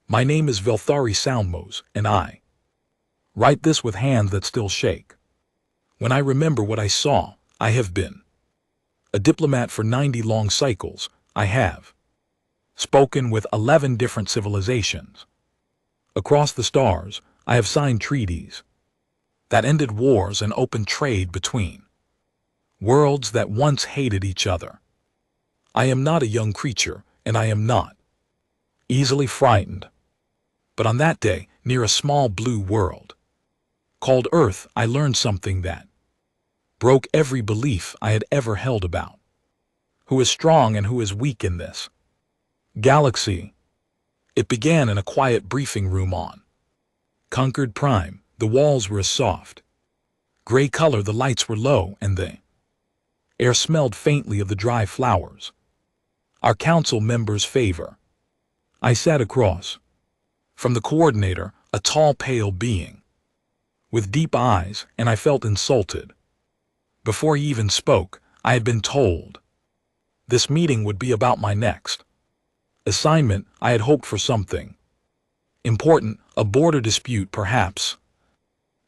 My name is Velthari Salmos, and I write this with hands that still shake. When I remember what I saw, I have been a diplomat for 90 long cycles. I have spoken with 11 different civilizations. Across the stars, I have signed treaties that ended wars and opened trade between worlds that once hated each other. I am not a young creature, and I am not easily frightened. But on that day, near a small blue world called Earth, I learned something that broke every belief I had ever held about who is strong and who is weak in this galaxy. It began in a quiet briefing room on Concord Prime. The walls were a soft gray color, the lights were low, and the air smelled faintly of the dry flowers our council members favor. I sat across from the coordinator, a tall, pale being with deep eyes, and I felt insulted. Before he even spoke, I had been told this meeting would be about my next assignment. I had hoped for something important, a border dispute perhaps,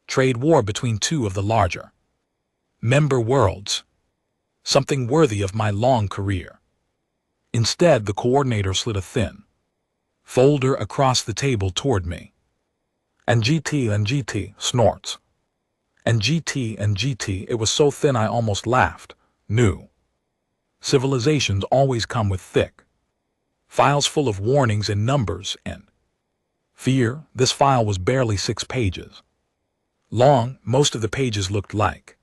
trade war between two of the larger member worlds, something worthy of my long career. Instead, the coordinator slid a thin folder across the table toward me. And GT, snorts. And GT, it was so thin I almost laughed. New civilizations always come with thick files full of warnings and numbers and fear. This file was barely 6 pages long. Most of the pages looked like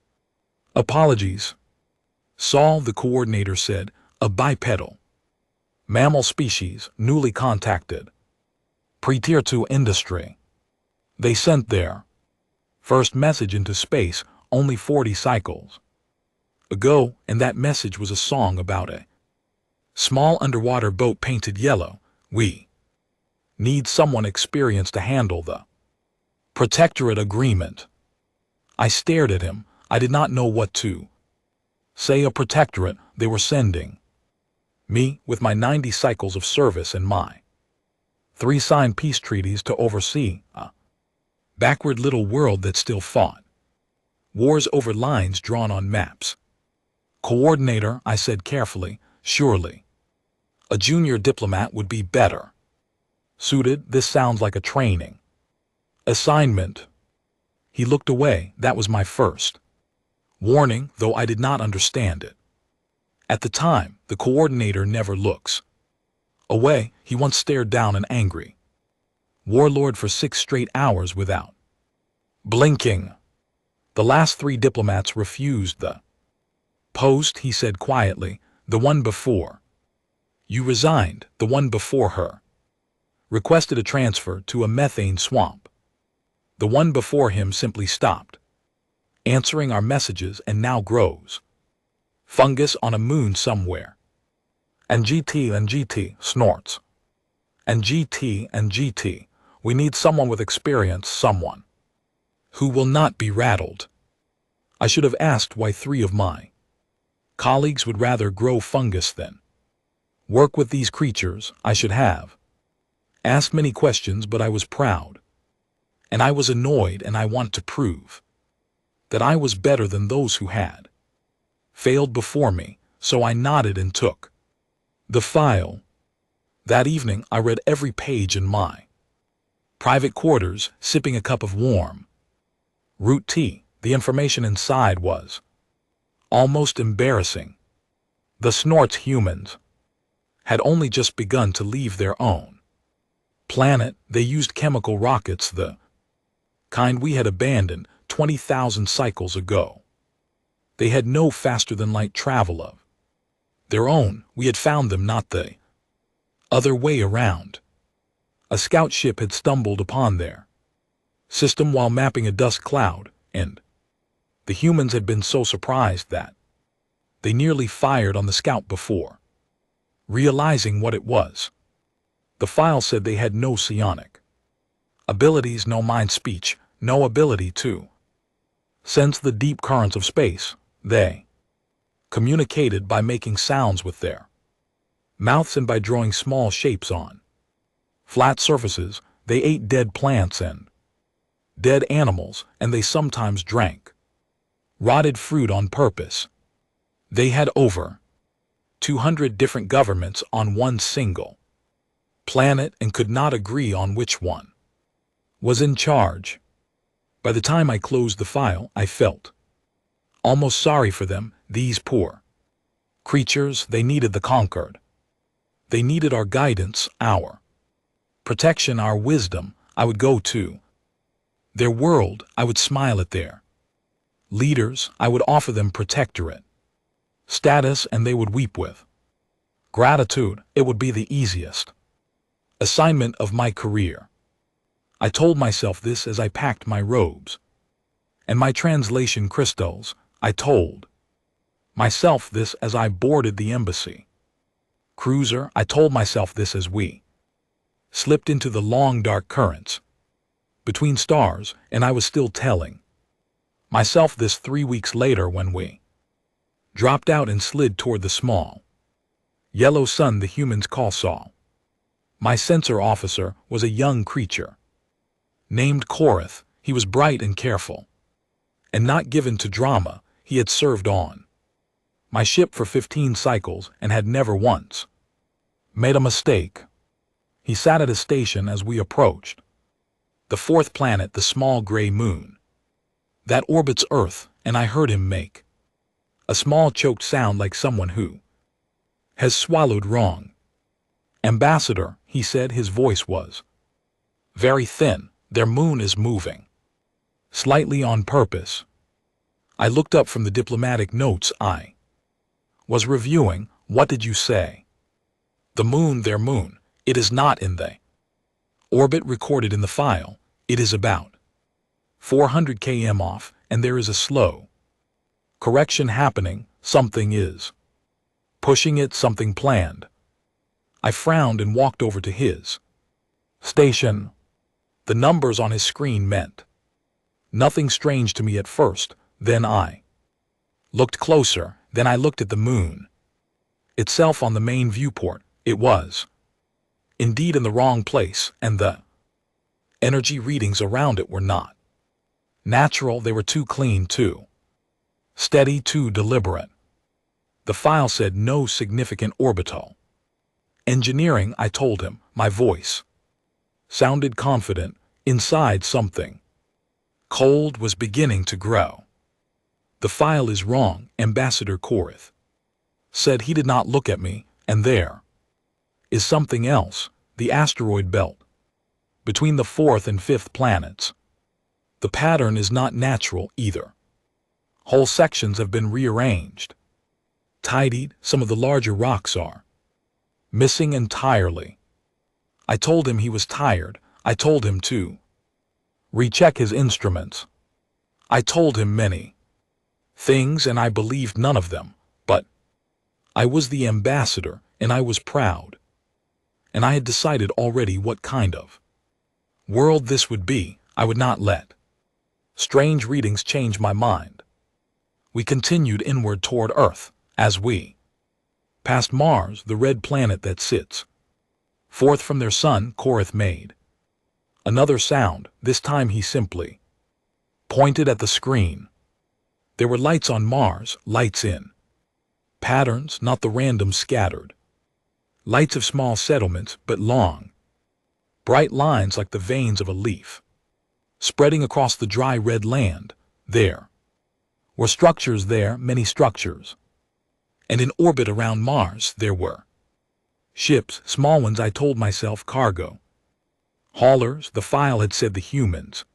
apologies. Saul, the coordinator said, a bipedal mammal species, newly contacted, pre-tier 2 industry. They sent their first message into space only 40 cycles ago, and that message was a song about a small underwater boat painted yellow. We need someone experienced to handle the protectorate agreement. I stared at him. I did not know what to say. A protectorate? They were sending me with my 90 cycles of service and my 3 signed peace treaties to oversee a backward little world that still fought wars over lines drawn on maps. Coordinator, I said carefully, surely a junior diplomat would be better suited. This sounds like a training assignment. He looked away. That was my first warning, though I did not understand it at the time. The coordinator never looks away. He once stared down an angry warlord for 6 straight hours without blinking. The last 3 diplomats refused the post, he said quietly. The one before you resigned. The one before her requested a transfer to a methane swamp. The one before him simply stopped answering our messages and now grows fungus on a moon somewhere. And GT, snorts. And GT, we need someone with experience, someone who will not be rattled. I should have asked why 3 of my colleagues would rather grow fungus than work with these creatures. I should have asked many questions, but I was proud. And I was annoyed, and I want to prove that I was better than those who had failed before me, so I nodded and took the file. That evening, I read every page in my private quarters, sipping a cup of warm root tea. The information inside was almost embarrassing. The Snorts humans had only just begun to leave their own planet. They used chemical rockets, the kind we had abandoned 20,000 cycles ago. They had no faster-than-light travel of their own. We had found them, not the other way around. A scout ship had stumbled upon their system while mapping a dust cloud, and the humans had been so surprised that they nearly fired on the scout before realizing what it was. The file said they had no psionic abilities, no mind speech, no ability to sense the deep currents of space. They communicated by making sounds with their mouths and by drawing small shapes on Flat surfaces, they ate dead plants and dead animals, and they sometimes drank rotted fruit on purpose. They had over 200 different governments on one single planet and could not agree on which one was in charge. By the time I closed the file, I felt almost sorry for them, these poor creatures. They needed the conquered. They needed our guidance, our protection, our wisdom. I would go to their world. I would smile at their leaders. I would offer them protectorate status, and they would weep with gratitude. It would be the easiest assignment of my career. I told myself this as I packed my robes and my translation crystals. I told myself this as I boarded the embassy cruiser. I told myself this as we slipped into the long dark currents between stars, and I was still telling myself this 3 weeks later when we dropped out and slid toward the small yellow sun the humans call Saul. My sensor officer was a young creature named Korath. He was bright and careful and not given to drama. He had served on my ship for 15 cycles and had never once made a mistake. He sat at a station as we approached the fourth planet, the small gray moon that orbits Earth, and I heard him make a small choked sound like someone who has swallowed wrong. Ambassador, he said, his voice was very thin. Their moon is moving slightly on purpose. I looked up from the diplomatic notes I was reviewing. What did you say? The moon, their moon. It is not in the orbit recorded in the file. It is about 400 km off, and there is a slow correction happening. Something is pushing it, something planned. I frowned and walked over to his station. The numbers on his screen meant nothing strange to me at first. Then I looked closer. Then I looked at the moon itself on the main viewport. It was indeed in the wrong place, and the energy readings around it were not natural. They were too clean, too steady, too deliberate. The file said no significant orbital engineering. I told him. My voice sounded confident. Inside, something cold was beginning to grow. The file is wrong, Ambassador Korath said. He did not look at me. And there is something else. The asteroid belt between the fourth and fifth planets. The pattern is not natural either. Whole sections have been rearranged, tidied. Some of the larger rocks are missing entirely. I told him he was tired. I told him to recheck his instruments. I told him many things, and I believed none of them. But I was the ambassador, and I was proud. And I had decided already what kind of world this would be. I would not let strange readings change my mind. We continued inward toward Earth. As we passed Mars, the red planet that sits fourth from their sun, Korath made another sound. This time he simply pointed at the screen. There were lights on Mars, lights in patterns, not the random scattered lights of small settlements, but long, bright lines like the veins of a leaf spreading across the dry red land. There were structures there, many structures. And in orbit around Mars there were ships, small ones. I told myself cargo haulers. The file had said the humans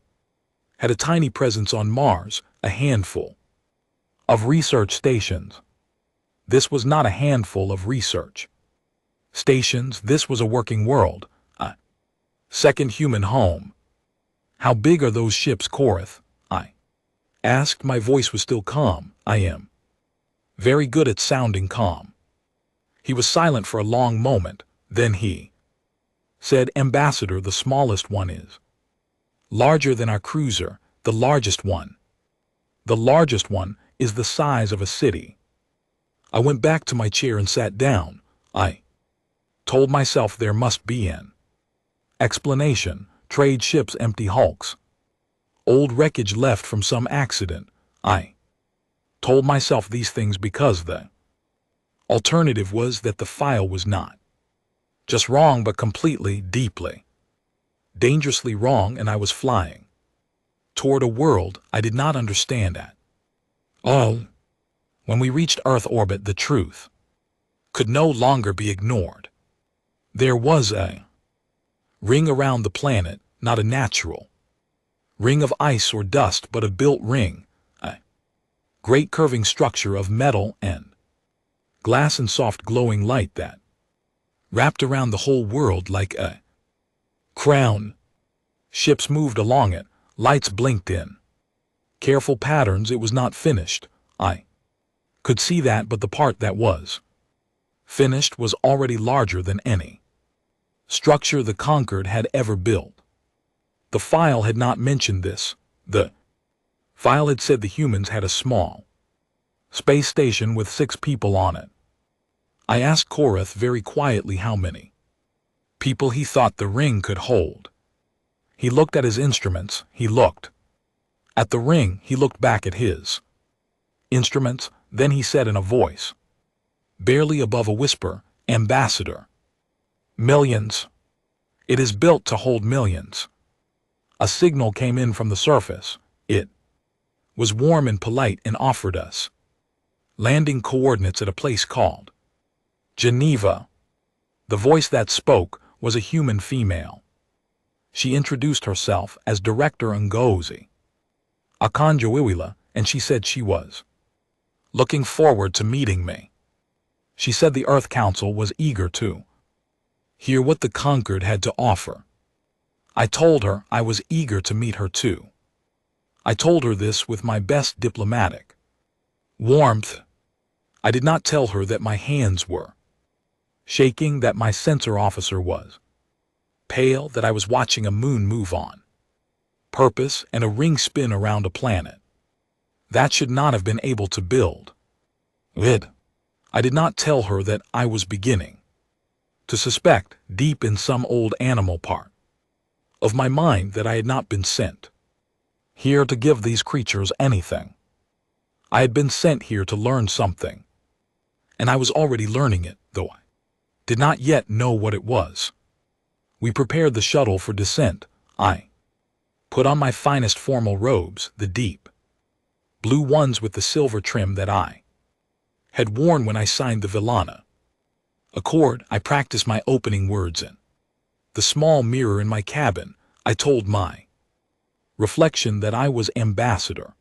had a tiny presence on Mars, a handful of research stations. This was not a handful of research stations. This was a working world, a second human home. How big are those ships, Korath? I asked. My voice was still calm. I am very good at sounding calm. He was silent for a long moment. Then he said, Ambassador, the smallest one is larger than our cruiser, the largest one. The largest one is the size of a city. I went back to my chair and sat down. I told myself there must be an Explanation: trade ships, empty hulks. Old wreckage left from some accident. I told myself these things because the alternative was that the file was not just wrong but completely, deeply, dangerously wrong, and I was flying toward a world I did not understand at all. When we reached Earth orbit, the truth could no longer be ignored. There was a ring around the planet, not a natural ring of ice or dust, but a built ring, a great curving structure of metal and glass and soft glowing light that wrapped around the whole world like a crown. Ships moved along it, lights blinked in careful patterns. It was not finished. I could see that, but the part that was finished was already larger than any structure the Conquered had ever built. The file had not mentioned this. The file had said the humans had a small space station with 6 people on it. I asked Korath very quietly how many people he thought the ring could hold. He looked at his instruments, he looked at the ring, he looked back at his instruments, then he said in a voice barely above a whisper, "Ambassador, millions. It is built to hold millions." A signal came in from the surface. It was warm and polite and offered us landing coordinates at a place called Geneva. The voice that spoke was a human female. She introduced herself as Director Ngozi Akanjowiwila, and she said she was looking forward to meeting me. She said the Earth Council was eager to hear what the Conquered had to offer. I told her I was eager to meet her too. I told her this with my best diplomatic warmth. I did not tell her that my hands were shaking, that my sensor officer was pale, that I was watching a moon move on purpose and a ring spin around a planet that should not have been able to build it. I did not tell her that I was beginning to suspect, deep in some old animal part of my mind, that I had not been sent here to give these creatures anything. I had been sent here to learn something, and I was already learning it, though I did not yet know what it was. We prepared the shuttle for descent. I put on my finest formal robes, the deep blue ones with the silver trim that I had worn when I signed the Villana Accord. I practiced my opening words in the small mirror in my cabin. I told my reflection that I was Ambassador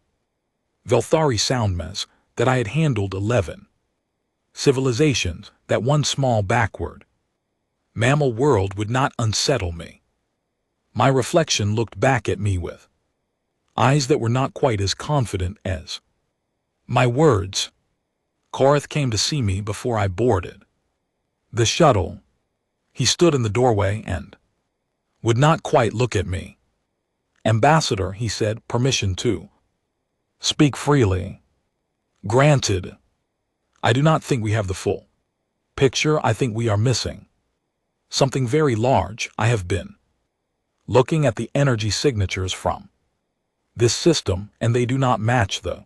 Velthari Soundmess, that I had handled 11 civilizations, that one small backward mammal world would not unsettle me. My reflection looked back at me with eyes that were not quite as confident as my words. Korath came to see me before I boarded the shuttle. He stood in the doorway and would not quite look at me. "Ambassador," he said, "permission to speak freely." "Granted. I do not think we have the full picture. I think we are missing something very large. I have been looking at the energy signatures from this system, and they do not match the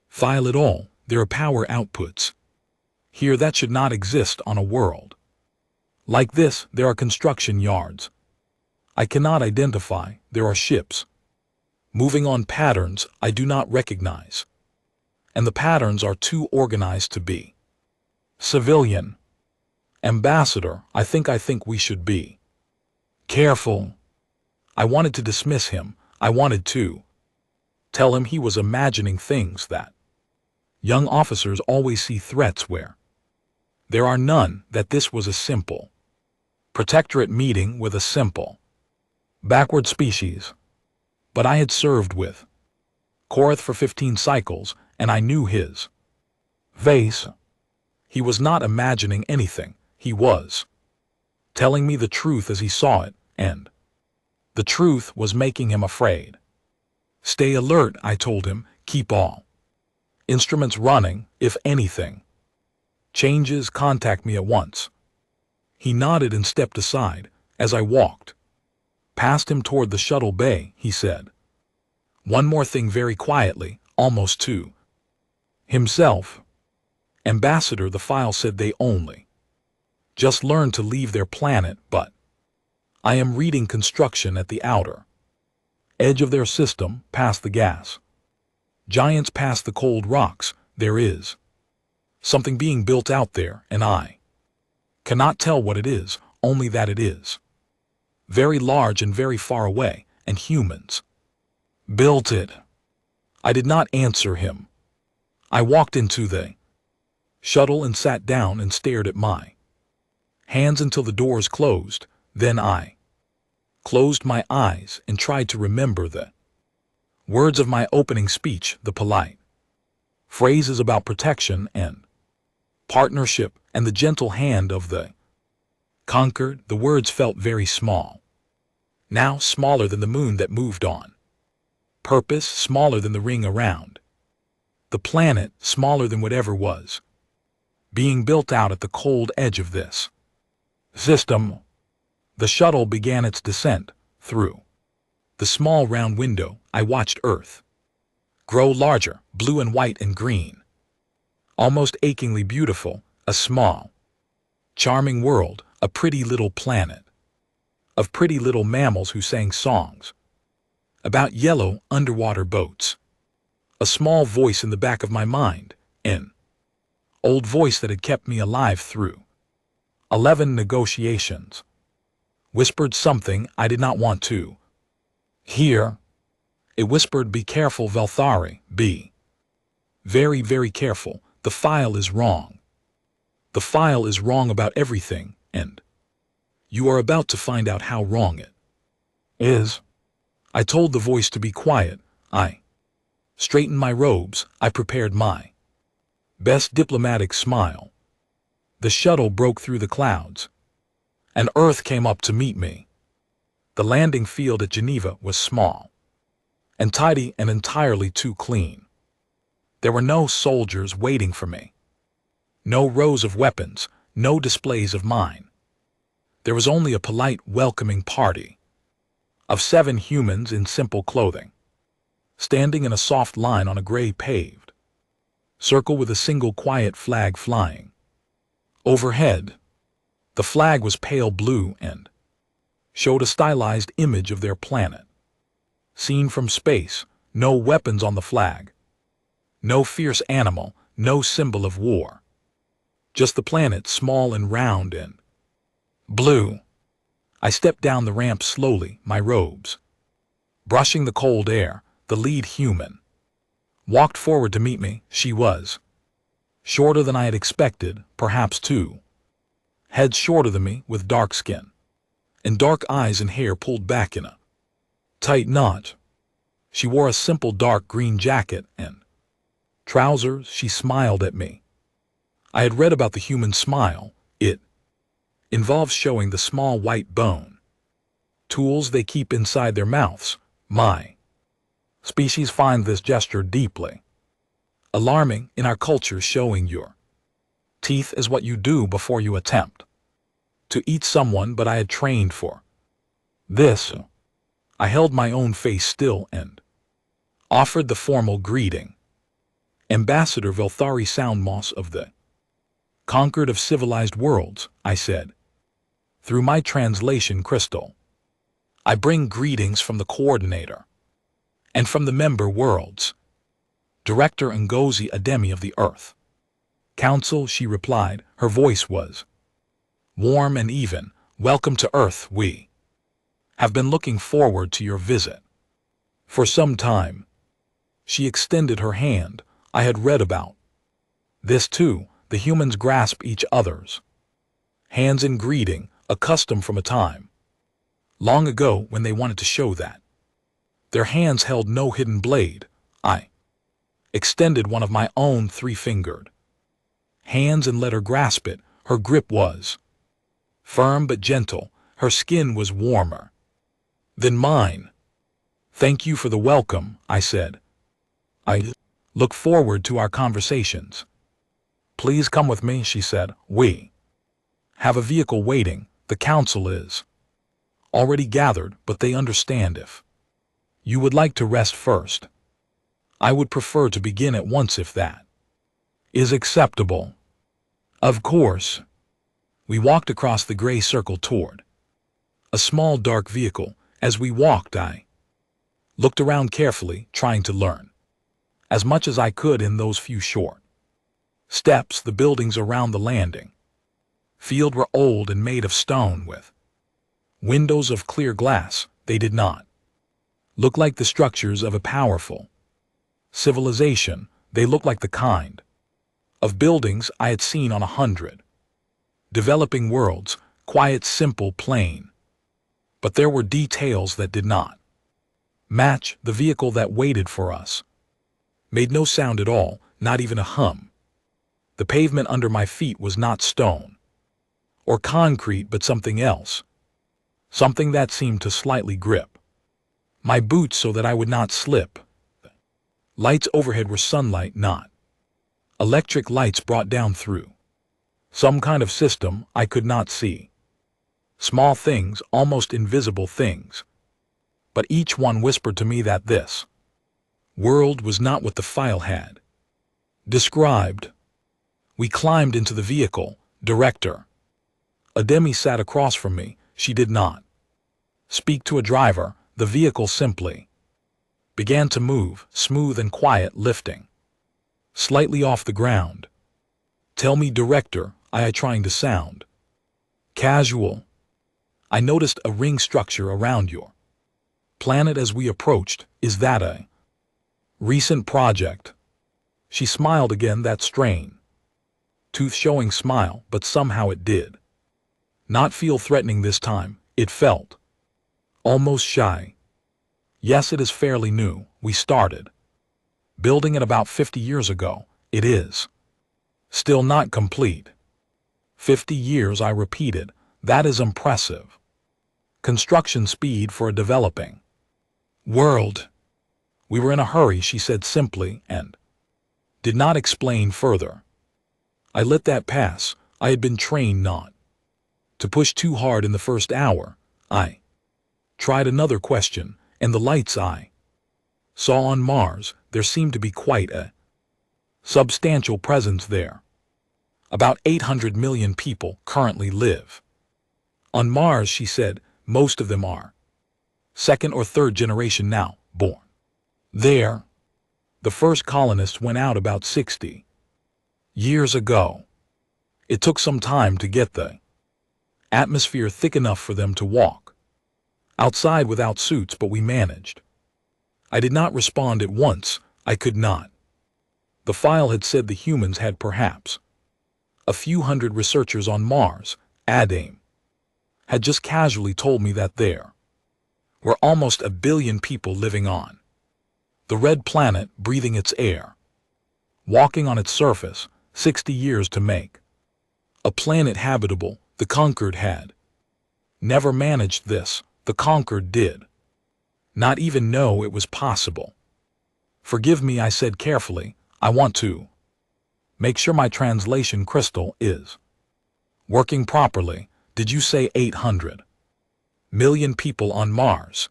file at all. There are power outputs here that should not exist on a world like this. There are construction yards I cannot identify. There are ships moving on patterns I do not recognize, and the patterns are too organized to be civilian. Ambassador, I think we should be careful. I wanted to dismiss him. I wanted to tell him he was imagining things, that young officers always see threats where there are none, that this was a simple protectorate meeting with a simple backward species. But I had served with Korath for 15 cycles, and I knew his face. He was not imagining anything. He was telling me the truth as he saw it, and the truth was making him afraid. "Stay alert," I told him. "Keep all instruments running. If anything changes, contact me at once." He nodded and stepped aside. As I walked Passed him toward the shuttle bay, he said. One more thing very quietly, almost to himself. Ambassador, the file said they only just learned to leave their planet, but I am reading construction at the outer edge of their system, past the gas giants, past the cold rocks. There is something being built out there, and I cannot tell what it is, only that it is very large and very far away, and humans built it. I did not answer him. I walked into the shuttle and sat down and stared at my hands until the doors closed. Then I closed my eyes and tried to remember the words of my opening speech, the polite phrases about protection and partnership and the gentle hand of the conquered. The words felt very small, now smaller than the moon that moved on purpose, smaller than the ring around the planet, smaller than whatever was being built out at the cold edge of this system. The shuttle began its descent. Through the small round window, I watched Earth grow larger, blue and white and green, almost achingly beautiful, a small, charming world, a pretty little planet of pretty little mammals who sang songs about yellow underwater boats. A small voice in the back of my mind, an old voice that had kept me alive through 11 negotiations, whispered something I did not want to hear. It whispered, "Be careful, Velthari, be very, very careful. The file is wrong. The file is wrong about everything, and you are about to find out how wrong it is." I told the voice to be quiet. I straightened my robes. I prepared my best diplomatic smile. The shuttle broke through the clouds, and Earth came up to meet me. The landing field at Geneva was small and tidy and entirely too clean. There were no soldiers waiting for me, no rows of weapons, no displays of mine. There was only a polite, welcoming party of 7 humans in simple clothing, standing in a soft line on a gray paved circle with a single quiet flag flying overhead. The flag was pale blue and showed a stylized image of their planet, seen from space. No weapons on the flag, no fierce animal, no symbol of war. Just the planet, small and round and blue. I stepped down the ramp slowly, my robes brushing the cold air. The lead human walked forward to meet me. She was shorter than I had expected, perhaps 2 heads shorter than me, with dark skin and dark eyes and hair pulled back in a tight knot. She wore a simple dark green jacket and trousers. She smiled at me. I had read about the human smile. It involves showing the small white bone tools they keep inside their mouths. My species find this gesture deeply alarming. In our culture, showing your teeth is what you do before you attempt to eat someone, but I had trained for this. I held my own face still and offered the formal greeting. "Ambassador Velthari Soundmoss of the conquered of civilized worlds," I said, through my translation crystal. "I bring greetings from the coordinator and from the member worlds, Director Ngozi Ademi of the Earth Council," she replied. Her voice was warm and even. "Welcome to Earth. We have been looking forward to your visit for some time." She extended her hand. I had read about this too. The humans grasp each other's hands in greeting, a custom from a time long ago when they wanted to show that their hands held no hidden blade. I extended one of my own 3-fingered hands and let her grasp it. Her grip was firm but gentle. Her skin was warmer than mine. "Thank you for the welcome," I said. "I look forward to our conversations." "Please come with me," she said. "We have a vehicle waiting. The council is already gathered, but they understand if you would like to rest first. I would prefer to begin at once if that is acceptable. Of course. We walked across the gray circle toward a small dark vehicle. As we walked, I looked around carefully, trying to learn as much as I could in those few short steps. The buildings around the landing field were old and made of stone with windows of clear glass. They did not look like the structures of a powerful civilization. They looked like the kind of buildings I had seen on 100 developing worlds, quiet, simple, plain. But there were details that did not match. The vehicle that waited for us made no sound at all, not even a hum. The pavement under my feet was not stone or concrete, but something else, something that seemed to slightly grip my boots so that I would not slip. Lights overhead were sunlight, not electric lights brought down through some kind of system I could not see. Small things, almost invisible things. But each one whispered to me that this world was not what the file had described. We climbed into the vehicle. Director Ademi sat across from me. She did not speak to a driver. The vehicle simply began to move, smooth and quiet, lifting slightly off the ground. Tell me, Director, I trying to sound casual. I noticed a ring structure around your planet as we approached. Is that a recent project? She smiled again, that strain, tooth-showing smile, but somehow it did not feel threatening this time. It felt almost shy. Yes, it is fairly new. We started building it about 50 years ago. It is still not complete. 50 years, I repeated. That is impressive construction speed for a developing world. We were in a hurry, she said simply, and did not explain further. I let that pass. I had been trained not to push too hard in the first hour. I tried another question, and the lights I saw on Mars, there seemed to be quite a substantial presence there. About 800 million people currently live on Mars, she said. Most of them are second or third generation now, born there. The first colonists went out about 60 years ago. It took some time to get the atmosphere thick enough for them to walk outside without suits, but we managed. I did not respond at once. I could not. The file had said the humans had perhaps a few hundred researchers on Mars. Adame had just casually told me that there were almost 1 billion people living on the red planet, breathing its air, walking on its surface. 60 years to make a planet habitable. The conquered had never managed this. The conquered did not even know it was possible. Forgive me, I said carefully. I want to make sure my translation crystal is working properly. Did you say 800 million people on Mars?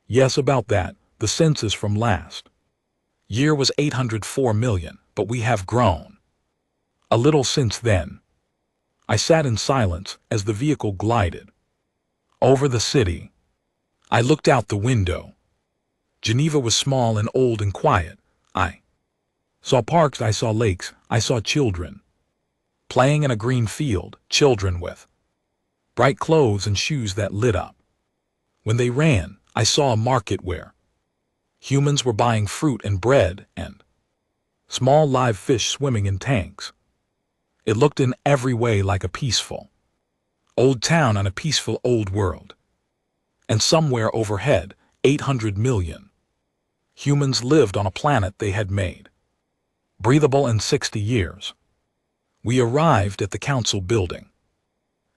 Yes, about that. The census from last year was 804 million, but we have grown a little since then. I sat in silence as the vehicle glided over the city. I looked out the window. Geneva was small and old and quiet. I saw parks, I saw lakes, I saw children playing in a green field, children with bright clothes and shoes that lit up when they ran. I saw a market where humans were buying fruit and bread and small live fish swimming in tanks. It looked in every way like a peaceful old town on a peaceful old world. And somewhere overhead, 800 million humans lived on a planet they had made breathable in 60 years. We arrived at the council building.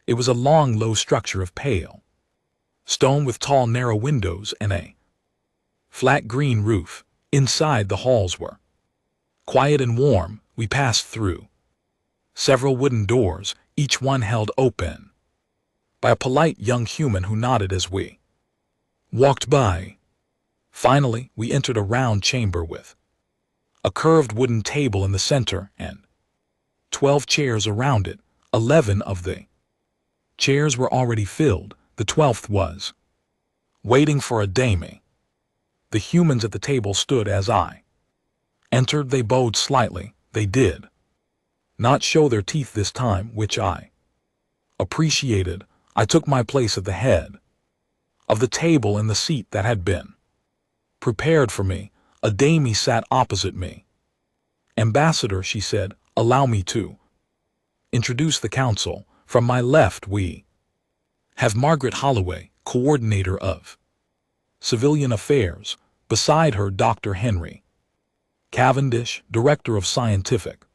It was a long, low structure of pale stone with tall, narrow windows and a flat green roof. Inside, the halls were quiet and warm. We passed through several wooden doors, each one held open by a polite young human who nodded as we walked by. Finally, we entered a round chamber with a curved wooden table in the center and 12 chairs around it. 11 of the chairs were already filled. The 12th was waiting for a dame. The humans at the table stood as I entered. They bowed slightly. They did not show their teeth this time, which I appreciated. I took my place at the head of the table in the seat that had been prepared for me. A dame sat opposite me. "Ambassador," she said, "allow me to introduce the council. From my left we have Margaret Holloway, coordinator of civilian affairs. Beside her, Dr. Henry Cavendish, director of scientific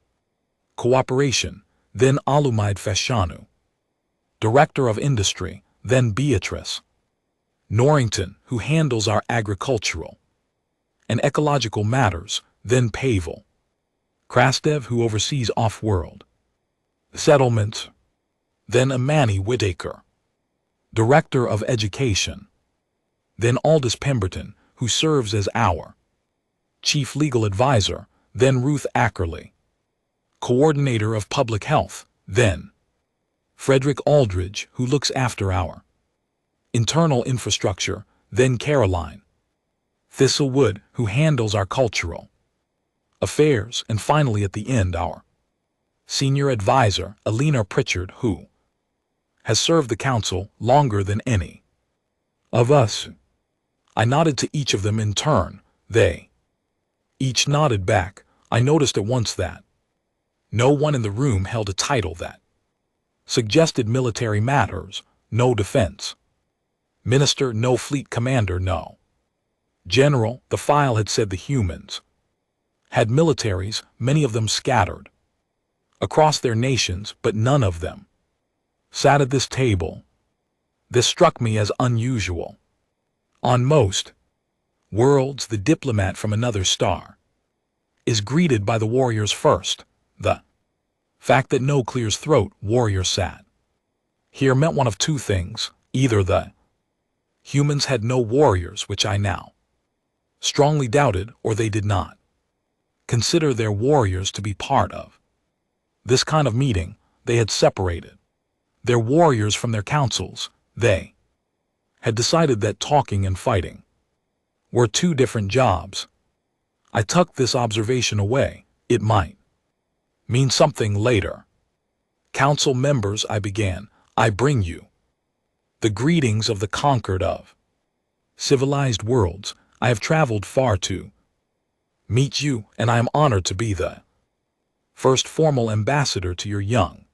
cooperation. Then Alumide Fashanu, director of industry. Then Beatrice Norrington, who handles our agricultural and ecological matters. Then Pavel Krastev, who oversees off-world settlements. Then Amani Whittaker, director of education. Then Aldous Pemberton, who serves as our chief legal advisor. Then Ruth Ackerley, coordinator of public health. Then Frederick Aldridge, who looks after our internal infrastructure. Then Caroline Thistlewood, who handles our cultural affairs. And finally, at the end, our senior advisor, Elena Pritchard, who has served the council longer than any of us. I nodded to each of them in turn. They each nodded back. I noticed at once that no one in the room held a title that suggested military matters. No defense minister, no fleet commander, no general. The file had said the humans had militaries, many of them scattered across their nations, but none of them sat at this table. This struck me as unusual. On most worlds, the diplomat from another star is greeted by the warriors first. The fact that no clears throat warrior sat here meant one of two things. Either the humans had no warriors, which I now strongly doubted, or they did not consider their warriors to be part of this kind of meeting. They had separated their warriors from their councils. They had decided that talking and fighting were two different jobs. I tucked this observation away. It might mean something later. "Council members," I began, "I bring you the greetings of the conquered of civilized worlds. I have traveled far to meet you, and I am honored to be the first formal ambassador to your young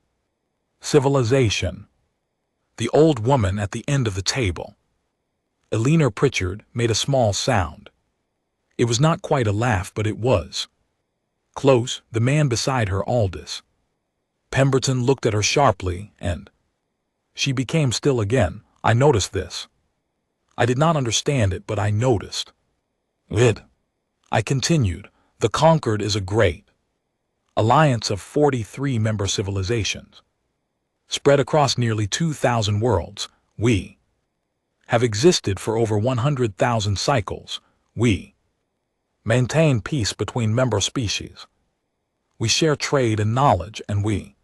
civilization." The old woman at the end of the table, Elena Pritchard, made a small sound. It was not quite a laugh, but it was close. The man beside her, Aldous Pemberton, looked at her sharply, and she became still again. I noticed this. I did not understand it, but I noticed it. I continued, "The conquered is a great alliance of 43 member civilizations, spread across nearly 2,000 worlds. We have existed for over 100,000 cycles. We maintain peace between member species. We share trade and knowledge, and we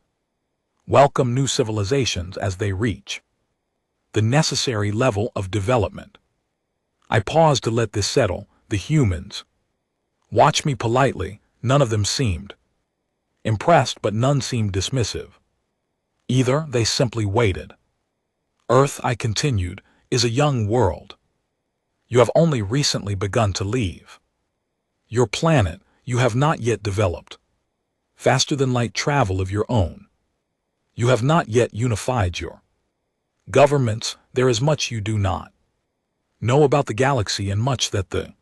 welcome new civilizations as they reach the necessary level of development." I paused to let this settle. The humans watched me politely. None of them seemed impressed, but none seemed dismissive either. They simply waited. "Earth," I continued, "is a young world. You have only recently begun to leave your planet. You have not yet developed faster than light travel of your own. You have not yet unified your governments. There is much you do not know about the galaxy, and much that the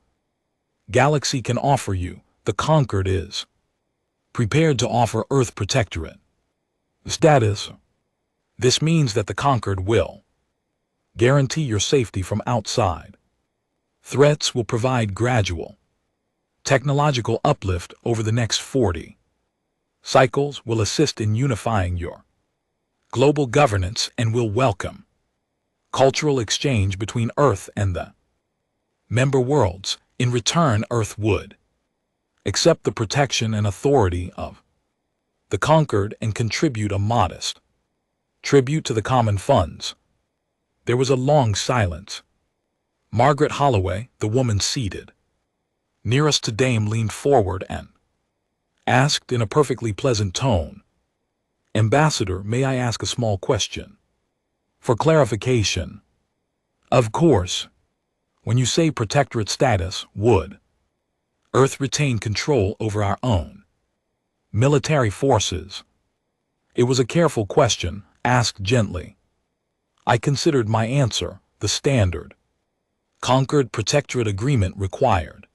galaxy can offer you. The conquered is prepared to offer Earth protectorate status. This means that the conquered will guarantee your safety from outside threats, will provide gradual technological uplift over the next 40 cycles, will assist in unifying your global governance, and will welcome cultural exchange between Earth and the member worlds. In return, Earth would accept the protection and authority of the conquered and contribute a modest tribute to the common funds. There was a long silence. Margaret Holloway, the woman seated nearest to Dame, leaned forward and asked in a perfectly pleasant tone, "Ambassador, may I ask a small question? For clarification." "Of course. When you say protectorate status, would Earth retain control over our own military forces?" It was a careful question, asked gently. I considered my answer. The standard conquered protectorate agreement required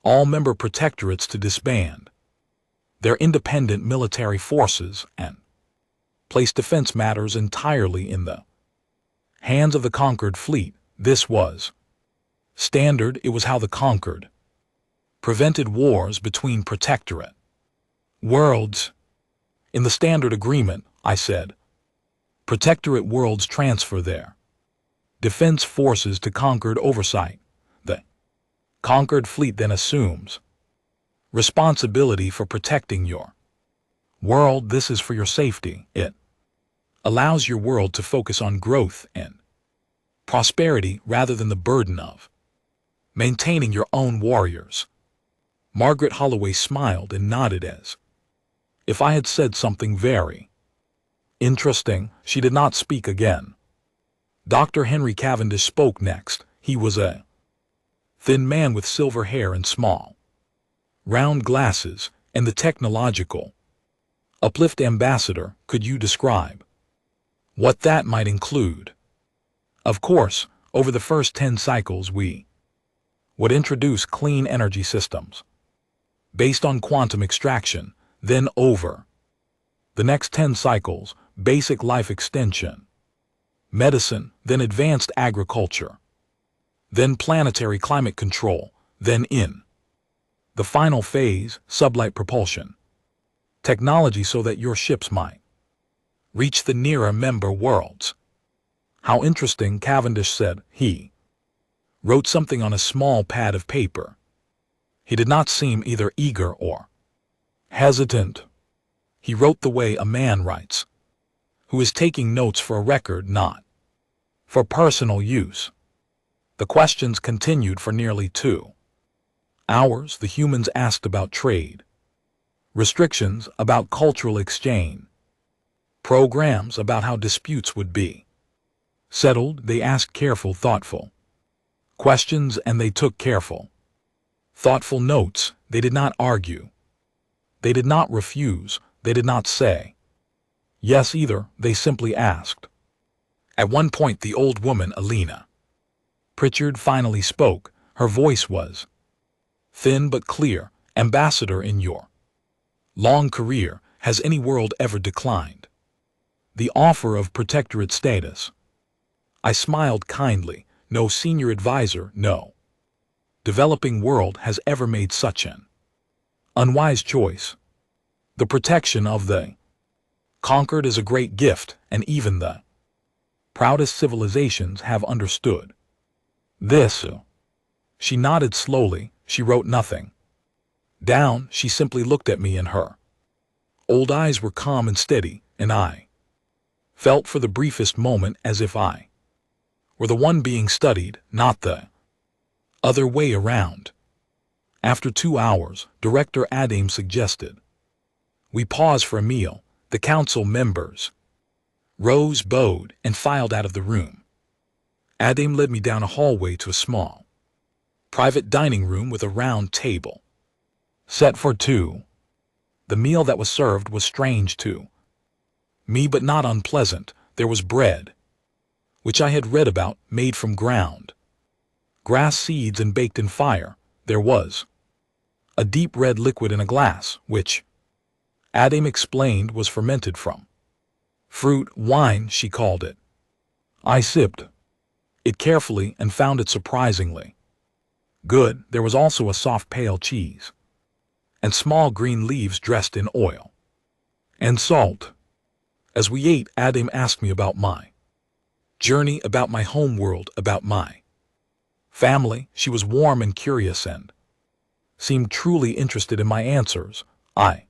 all member protectorates to disband their independent military forces and place defense matters entirely in the hands of the conquered fleet. This was standard. It was how the conquered prevented wars between protectorate worlds. In the standard agreement, I said, protectorate worlds transfer their defense forces to conquered oversight. The conquered fleet then assumes responsibility for protecting your world. This is for your safety. It allows your world to focus on growth and prosperity rather than the burden of maintaining your own warriors. Margaret Holloway smiled and nodded as if I had said something very interesting. She did not speak again. Dr. Henry Cavendish spoke next. He was a thin man with silver hair and small, round glasses, and the technological uplift. Ambassador, could you describe what that might include? Of course, over the first 10 cycles we would introduce clean energy systems based on quantum extraction, then over the next 10 cycles, basic life extension, medicine, then advanced agriculture, then planetary climate control, then in the final phase, sublight propulsion technology so that your ships might reach the nearer member worlds. How interesting, Cavendish said. He wrote something on a small pad of paper. He did not seem either eager or hesitant. He wrote the way a man writes, who is taking notes for a record, not for personal use. The questions continued for nearly 2 hours. The humans asked about trade, restrictions, about cultural exchange, programs, about how disputes would be settled. They asked careful, thoughtful questions, and they took careful, thoughtful notes. They did not argue. They did not refuse. They did not say yes either. They simply asked. At one point, the old woman, Alina Pritchard, finally spoke. Her voice was thin but clear. Ambassador, in your long career, has any world ever declined the offer of protectorate status? I smiled kindly. No senior advisor, no developing world has ever made such an unwise choice. The protection of the conquered is a great gift, and even the proudest civilizations have understood this. She nodded slowly. She wrote nothing down. She simply looked at me, and her old eyes were calm and steady, and I felt for the briefest moment as if I were the one being studied, not the other way around. After 2 hours, Director Adame suggested we pause for a meal. The council members rose, bowed, and filed out of the room. Adame led me down a hallway to a small, private dining room with a round table set for 2. The meal that was served was strange to me, but not unpleasant. There was bread, which I had read about, made from ground grass seeds and baked in fire. There was a deep red liquid in a glass, which Adame explained was fermented from fruit wine, she called it. I sipped it carefully and found it surprisingly good. There was also a soft pale cheese and small green leaves dressed in oil and salt. As we ate, Adame asked me about my journey about my home world, about my family. She was warm and curious and seemed truly interested in my answers. I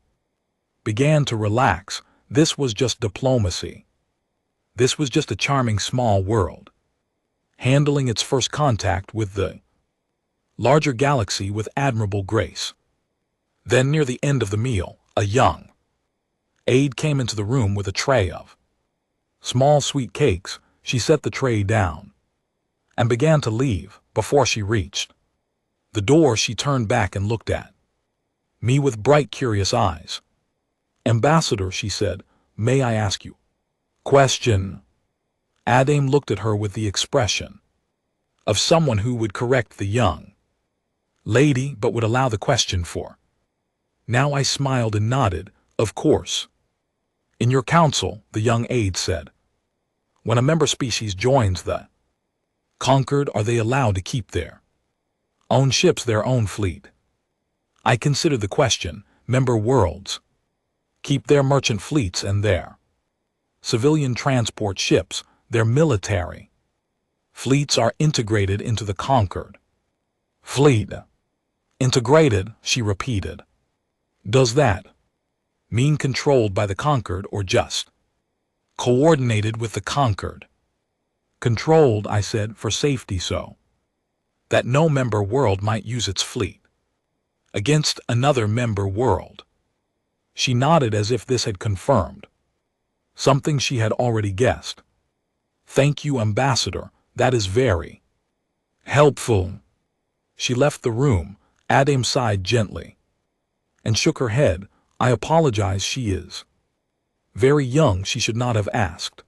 began to relax. This was just diplomacy. This was just a charming small world, handling its first contact with the larger galaxy with admirable grace. Then near the end of the meal, a young aide came into the room with a tray of small sweet cakes. She set the tray down and began to leave. Before she reached the door, she turned back and looked at me with bright, curious eyes. "Ambassador," she said, "may I ask you question?" Adam looked at her with the expression of someone who would correct the young lady but would allow the question for now. I smiled and nodded. "Of course." "In your council," the young aide said, "when a member species joins the conquered, are they allowed to keep their own ships, their own fleet?" I considered the question. "Member worlds keep their merchant fleets and their civilian transport ships. Their military fleets are integrated into the conquered fleet." "Integrated," she repeated. "Does that mean controlled by the conquered or just coordinated with the conquered?" "Controlled," I said, "for safety, so that no member world might use its fleet against another member world." She nodded as if this had confirmed something she had already guessed. "Thank you, Ambassador, that is very helpful." She left the room. Adam sighed gently and shook her head. "I apologize, she is very young, she should not have asked."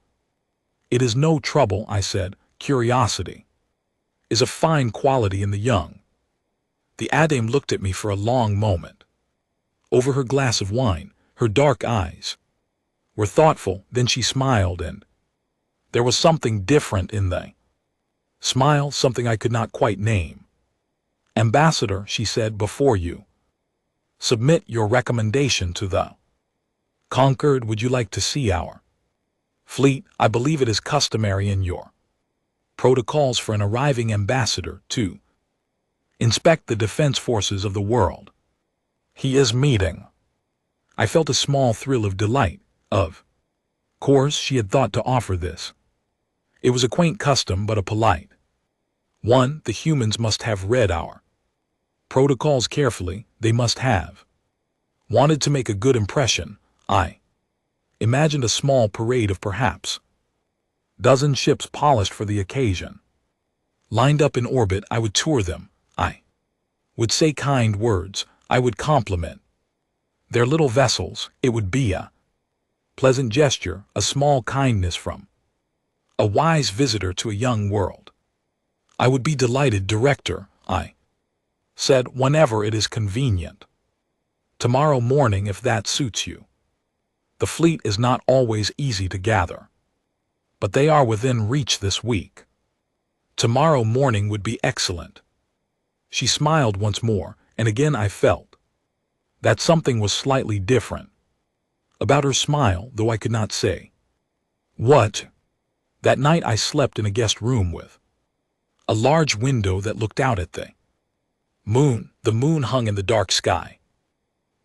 "It is no trouble," I said. "Curiosity is a fine quality in the young." The Adam looked at me for a long moment. Over her glass of wine, her dark eyes were thoughtful. Then she smiled, and there was something different in the smile, something I could not quite name. "Ambassador," she said, "before you submit your recommendation to the conquered, would you like to see our fleet? I believe it is customary in your protocols for an arriving ambassador to inspect the defense forces of the world he is meeting." I felt a small thrill of delight. Of course, she had thought to offer this. It was a quaint custom, but a polite one. The humans must have read our protocols carefully. They must have wanted to make a good impression. I imagined a small parade of perhaps dozen ships polished for the occasion. Lined up in orbit, I would tour them. I would say kind words. I would compliment their little vessels. It would be a pleasant gesture, a small kindness from a wise visitor to a young world. I would be delighted, Director, I said, whenever it is convenient. Tomorrow morning, if that suits you. The fleet is not always easy to gather, but they are within reach this week. Tomorrow morning would be excellent. She smiled once more, and again I felt that something was slightly different about her smile, though I could not say what. That night I slept in a guest room with a large window that looked out at the moon. The moon hung in the dark sky,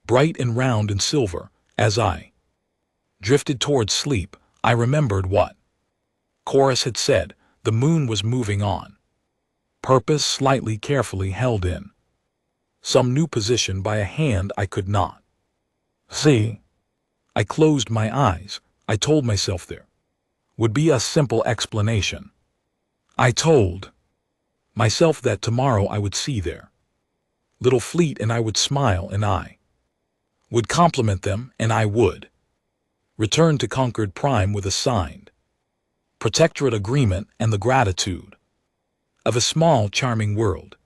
bright and round and silver. As I drifted towards sleep, I remembered what Chorus had said. The moon was moving on purpose, slightly carefully held in some new position by a hand I could not see. I closed my eyes. I told myself there would be a simple explanation. I told myself that tomorrow I would see their little fleet, and I would smile, and I would compliment them, and I would return to Conquered Prime with a signed protectorate agreement and the gratitude of a small, charming world.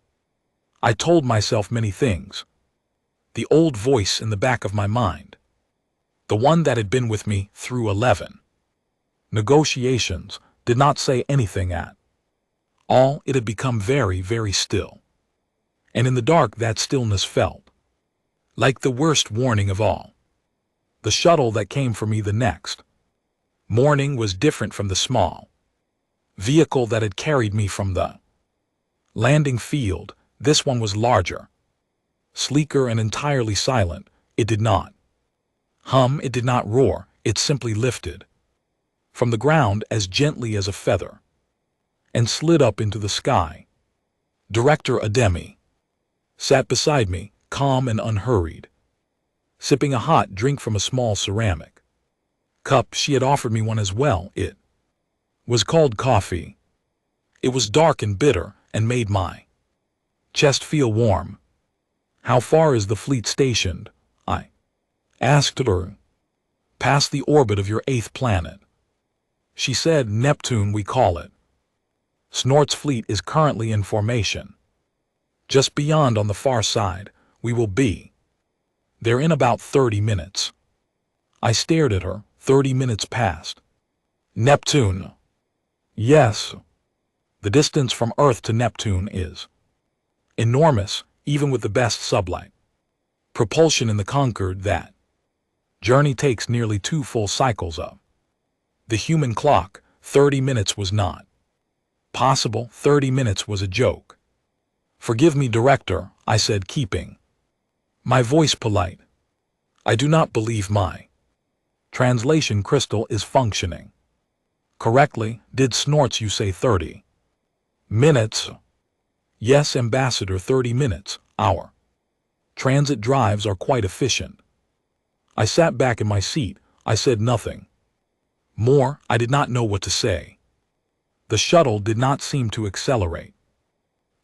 I told myself many things. The old voice in the back of my mind, the one that had been with me through 11 negotiations, did not say anything at all. It had become very, very still. And in the dark, that stillness felt like the worst warning of all. The shuttle that came for me the next morning was different from the small vehicle that had carried me from the landing field. This one was larger, sleeker, and entirely silent. It did not hum, it did not roar, it simply lifted from the ground as gently as a feather and slid up into the sky. Director Ademi sat beside me, calm and unhurried, sipping a hot drink from a small ceramic cup. She had offered me one as well. It was called coffee. It was dark and bitter and made my chest feel warm. "How far is the fleet stationed?" I asked her. "Past the orbit of your 8th planet." She said, "Neptune, we call it. Snort's fleet is currently in formation. Just beyond on the far side. We will be there in about 30 minutes. I stared at her. 30 minutes passed. "Neptune?" "Yes. The distance from Earth to Neptune is enormous, even with the best sublight propulsion in the Concorde. That journey takes nearly 2 full cycles of the human clock. 30 minutes was not possible. 30 minutes was a joke." "Forgive me, Director," I said, keeping my voice polite. "I do not believe my translation crystal is functioning correctly. Did Snorts you say 30 minutes?" "Yes, Ambassador, 30 minutes. Our transit drives are quite efficient." I sat back in my seat. I said nothing more. I did not know what to say. The shuttle did not seem to accelerate.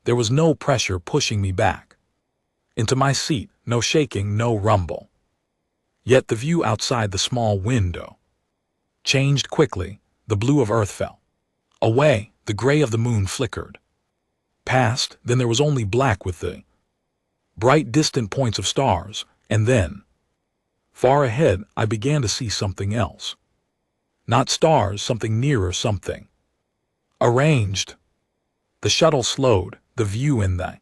There was no pressure pushing me back into my seat, no shaking, no rumble. Yet the view outside the small window changed quickly. The blue of Earth fell away, the gray of the moon flickered past, then there was only black with the bright distant points of stars, and then, far ahead, I began to see something else. Not stars, something nearer, something arranged. The shuttle slowed, the view in the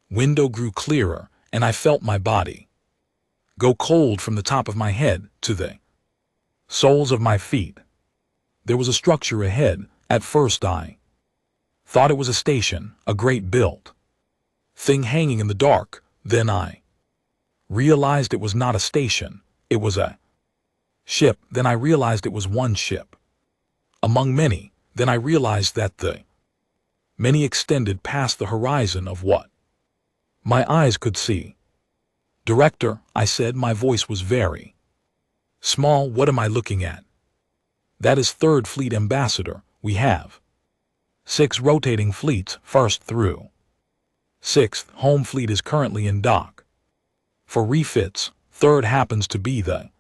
window grew clearer, and I felt my body go cold from the top of my head to the soles of my feet. There was a structure ahead. At first I thought it was a station, a great built thing hanging in the dark. Then I realized it was not a station, it was a ship. Then I realized it was one ship among many. Then I realized that the many extended past the horizon of what my eyes could see. "Director," I said, my voice was very small, "what am I looking at?" "That is 3rd Fleet, Ambassador. We have 6 rotating fleets, 1st through 6th. Home fleet is currently in dock for refits. 3rd happens to be the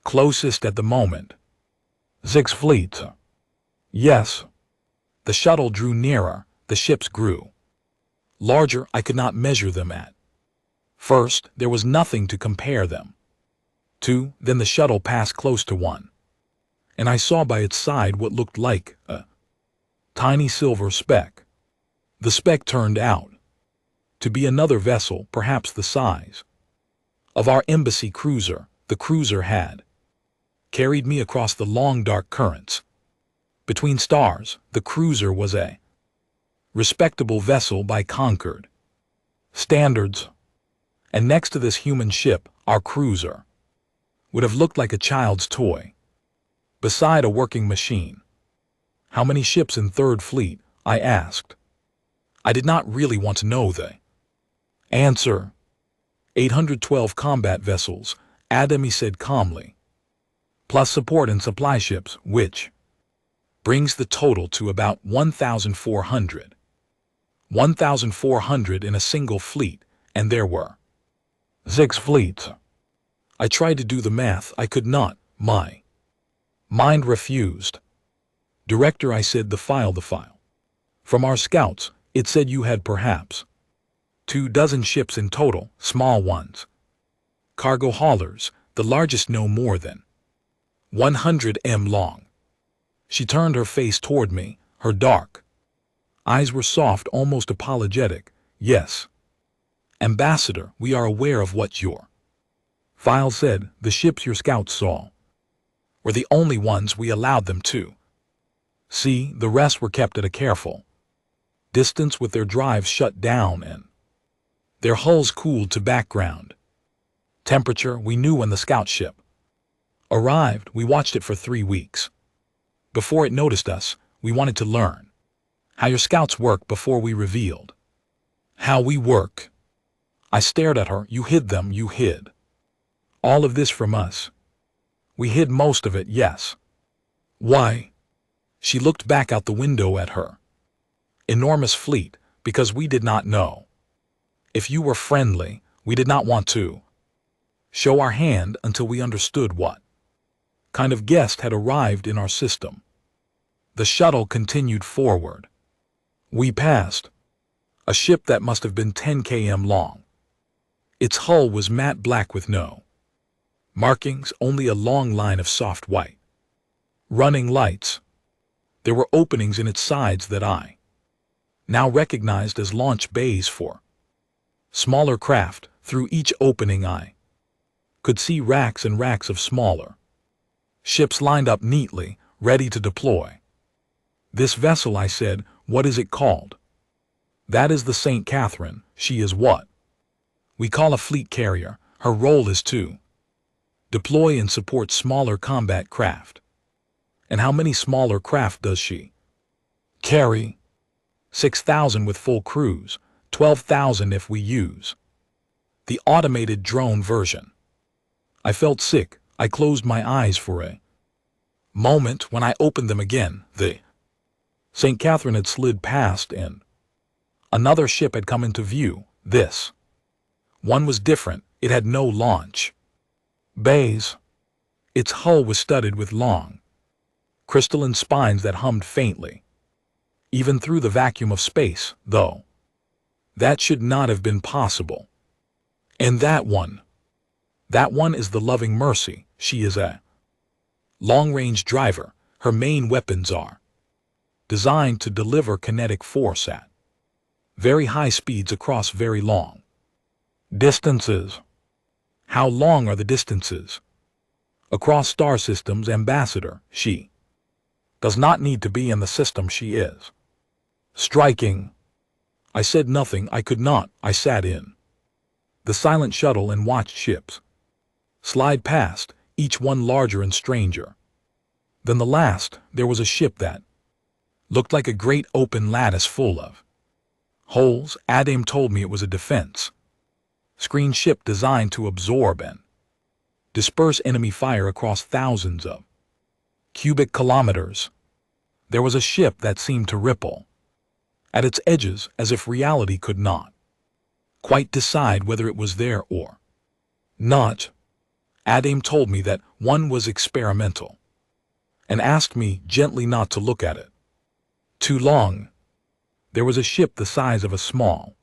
closest at the moment." "6 fleets?" "Yes." The shuttle drew nearer. The ships grew larger. I could not measure them at first. There was nothing to compare them to. Then the shuttle passed close to one, and I saw by its side what looked like a tiny silver speck. The speck turned out to be another vessel, perhaps the size of our embassy cruiser. The cruiser had carried me across the long dark currents between stars. The cruiser was a respectable vessel by Concorde standards, and next to this human ship, our cruiser would have looked like a child's toy beside a working machine. "How many ships in 3rd Fleet?" I asked. I did not really want to know the answer. 812 combat vessels, Ademi said calmly, plus support and supply ships, which brings the total to about 1,400. 1,400 in a single fleet, and there were 6 fleets. I tried to do the math. I could not. My mind refused. "Director," I said, the file. From our scouts, it said you had perhaps 24 ships in total, small ones. Cargo haulers, the largest no more than 100 m long." She turned her face toward me. Her dark eyes were soft, almost apologetic. "Yes, Ambassador, we are aware of what your file said. The ships your scouts saw were the only ones we allowed them to See, the rest were kept at a careful distance with their drives shut down and their hulls cooled to background temperature. We knew when the scout ship arrived. We watched it for 3 weeks. Before it noticed us, we wanted to learn how your scouts work before we revealed how we work. I stared at her. You hid them. You hid all of this from us. We hid most of it, yes. Why? She looked back out the window at her enormous fleet, because we did not know if you were friendly. We did not want to show our hand until we understood what kind of guest had arrived in our system. The shuttle continued forward. We passed a ship that must have been 10 km long. Its hull was matte black with no markings, only a long line of soft white running lights. There were openings in its sides that I now recognized as launch bays for smaller craft. Through each opening I could see racks and racks of smaller ships lined up neatly, ready to deploy. This vessel, I said, what is it called? That is the St. Catherine. She is what we call a fleet carrier. Her role is to deploy and support smaller combat craft. And how many smaller craft does she carry? 6,000 with full crews, 12,000 if we use the automated drone version. I felt sick. I closed my eyes for a moment. When I opened them again, the St. Catherine had slid past and another ship had come into view. This one was different. It had no launch bays. Its hull was studded with long crystalline spines that hummed faintly, even through the vacuum of space, though that should not have been possible. And that one is the Loving Mercy. She is a long-range driver. Her main weapons are designed to deliver kinetic force at very high speeds across very long distances. How long are the distances? Across star systems, Ambassador. She does not need to be in the system. She is striking. I said nothing. I could not. I sat in the silent shuttle and watched ships slide past, each one larger and stranger than the last. There was a ship that looked like a great open lattice full of holes. Adam told me it was a defense screen ship designed to absorb and disperse enemy fire across thousands of cubic kilometers. There was a ship that seemed to ripple at its edges as if reality could not quite decide whether it was there or not. Adam told me that one was experimental and asked me gently not to look at it too long. There was a ship the size of a small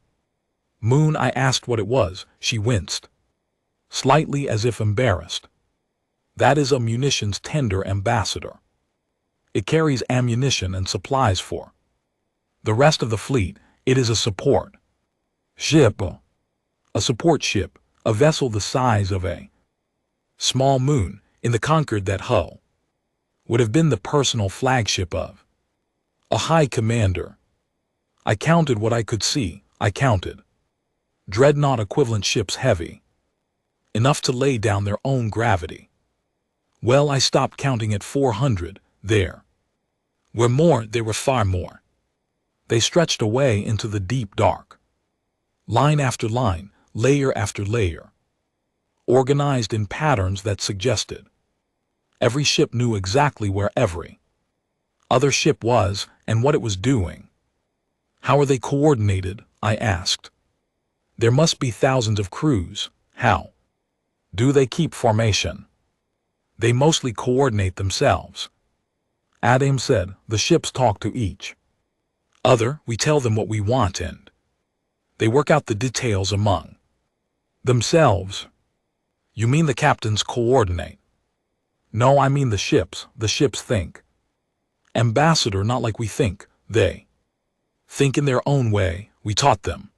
moon. I asked what it was. She winced slightly as if embarrassed. That is a munitions tender, Ambassador. It carries ammunition and supplies for the rest of the fleet. It is a support ship. A support ship, a vessel the size of a small moon. In the Concord, that hull would have been the personal flagship of a high commander. I counted what I could see. I counted dreadnought equivalent ships heavy enough to lay down their own gravity. Well, I stopped counting at 400. There were more. There were far more. They stretched away into the deep dark. Line after line, layer after layer, organized in patterns that suggested every ship knew exactly where every other ship was and what it was doing. How are they coordinated? I asked. There must be thousands of crews. How do they keep formation? They mostly coordinate themselves. Adam said, the ships talk to each other. We tell them what we want and they work out the details among themselves. You mean the captains coordinate? No, I mean the ships. The ships think. Ambassador, not like we think. They think in their own way. We taught them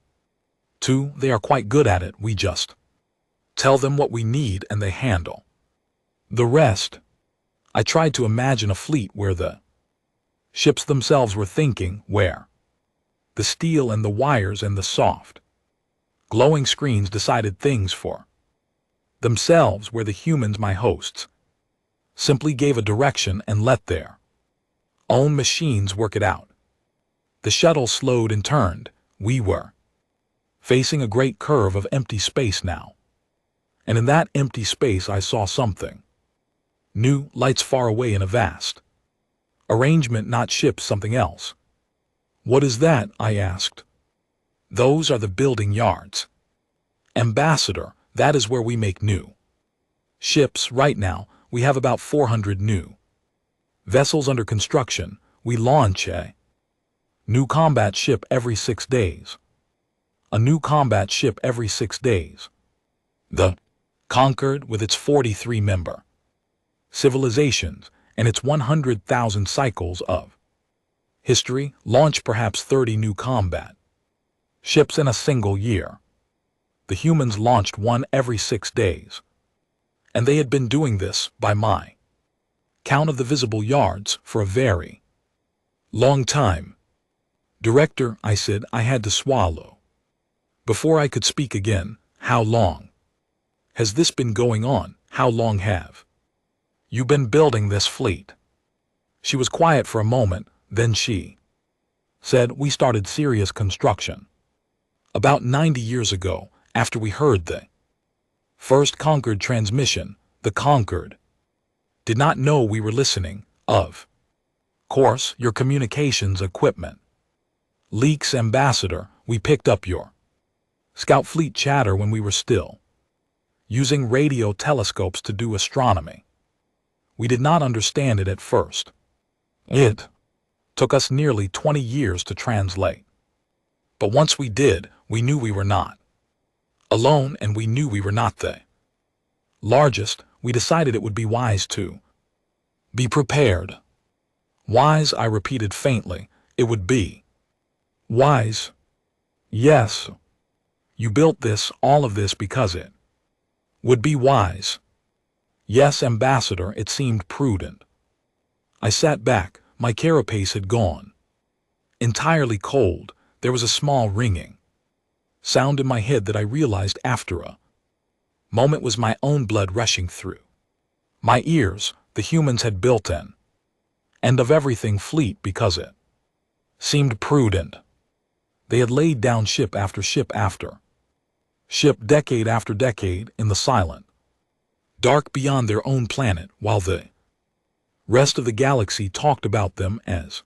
to. They are quite good at it. We just tell them what we need and they handle the rest. I tried to imagine a fleet where the Ships themselves were thinking, where? The steel and the wires and the soft, glowing screens decided things for themselves, where the humans, my hosts, simply gave a direction and let their own machines work it out. The shuttle slowed and turned. We were facing a great curve of empty space now. And in that empty space I saw something new, lights far away in a vast arrangement, not ships, something else. What is that? I asked. Those are the building yards, Ambassador. That is where we make new ships. Right now, we have about 400 new vessels under construction. We launch a new combat ship every 6 days. A new combat ship every 6 days. The Conquered, with its 43-member civilizations and its 100,000 cycles of history, launch perhaps 30 new combat ships in a single year. The humans launched one every 6 days. And they had been doing this, by my count of the visible yards, for a very long time. Director, I said. I had to swallow before I could speak again. How long has this been going on? How long have you been building this fleet? She was quiet for a moment, then she said, we started serious construction about 90 years ago, after we heard the first Conquered transmission. The Conquered did not know we were listening. Of course, your communications equipment leaks, Ambassador. We picked up your scout fleet chatter when we were still using radio telescopes to do astronomy. We did not understand it at first. It took us nearly 20 years to translate. But once we did, we knew we were not alone, and we knew we were not the largest. We decided it would be wise to be prepared. Wise, I repeated faintly. It would be wise. Yes. You built this, all of this, because it would be wise. Yes, Ambassador, it seemed prudent. I sat back. My carapace had gone entirely cold. There was a small ringing sound in my head that I realized after a moment was my own blood rushing through my ears. The humans had built an end of everything fleet because it seemed prudent. They had laid down ship after ship after ship, decade after decade, in the silent dark beyond their own planet, while the rest of the galaxy talked about them as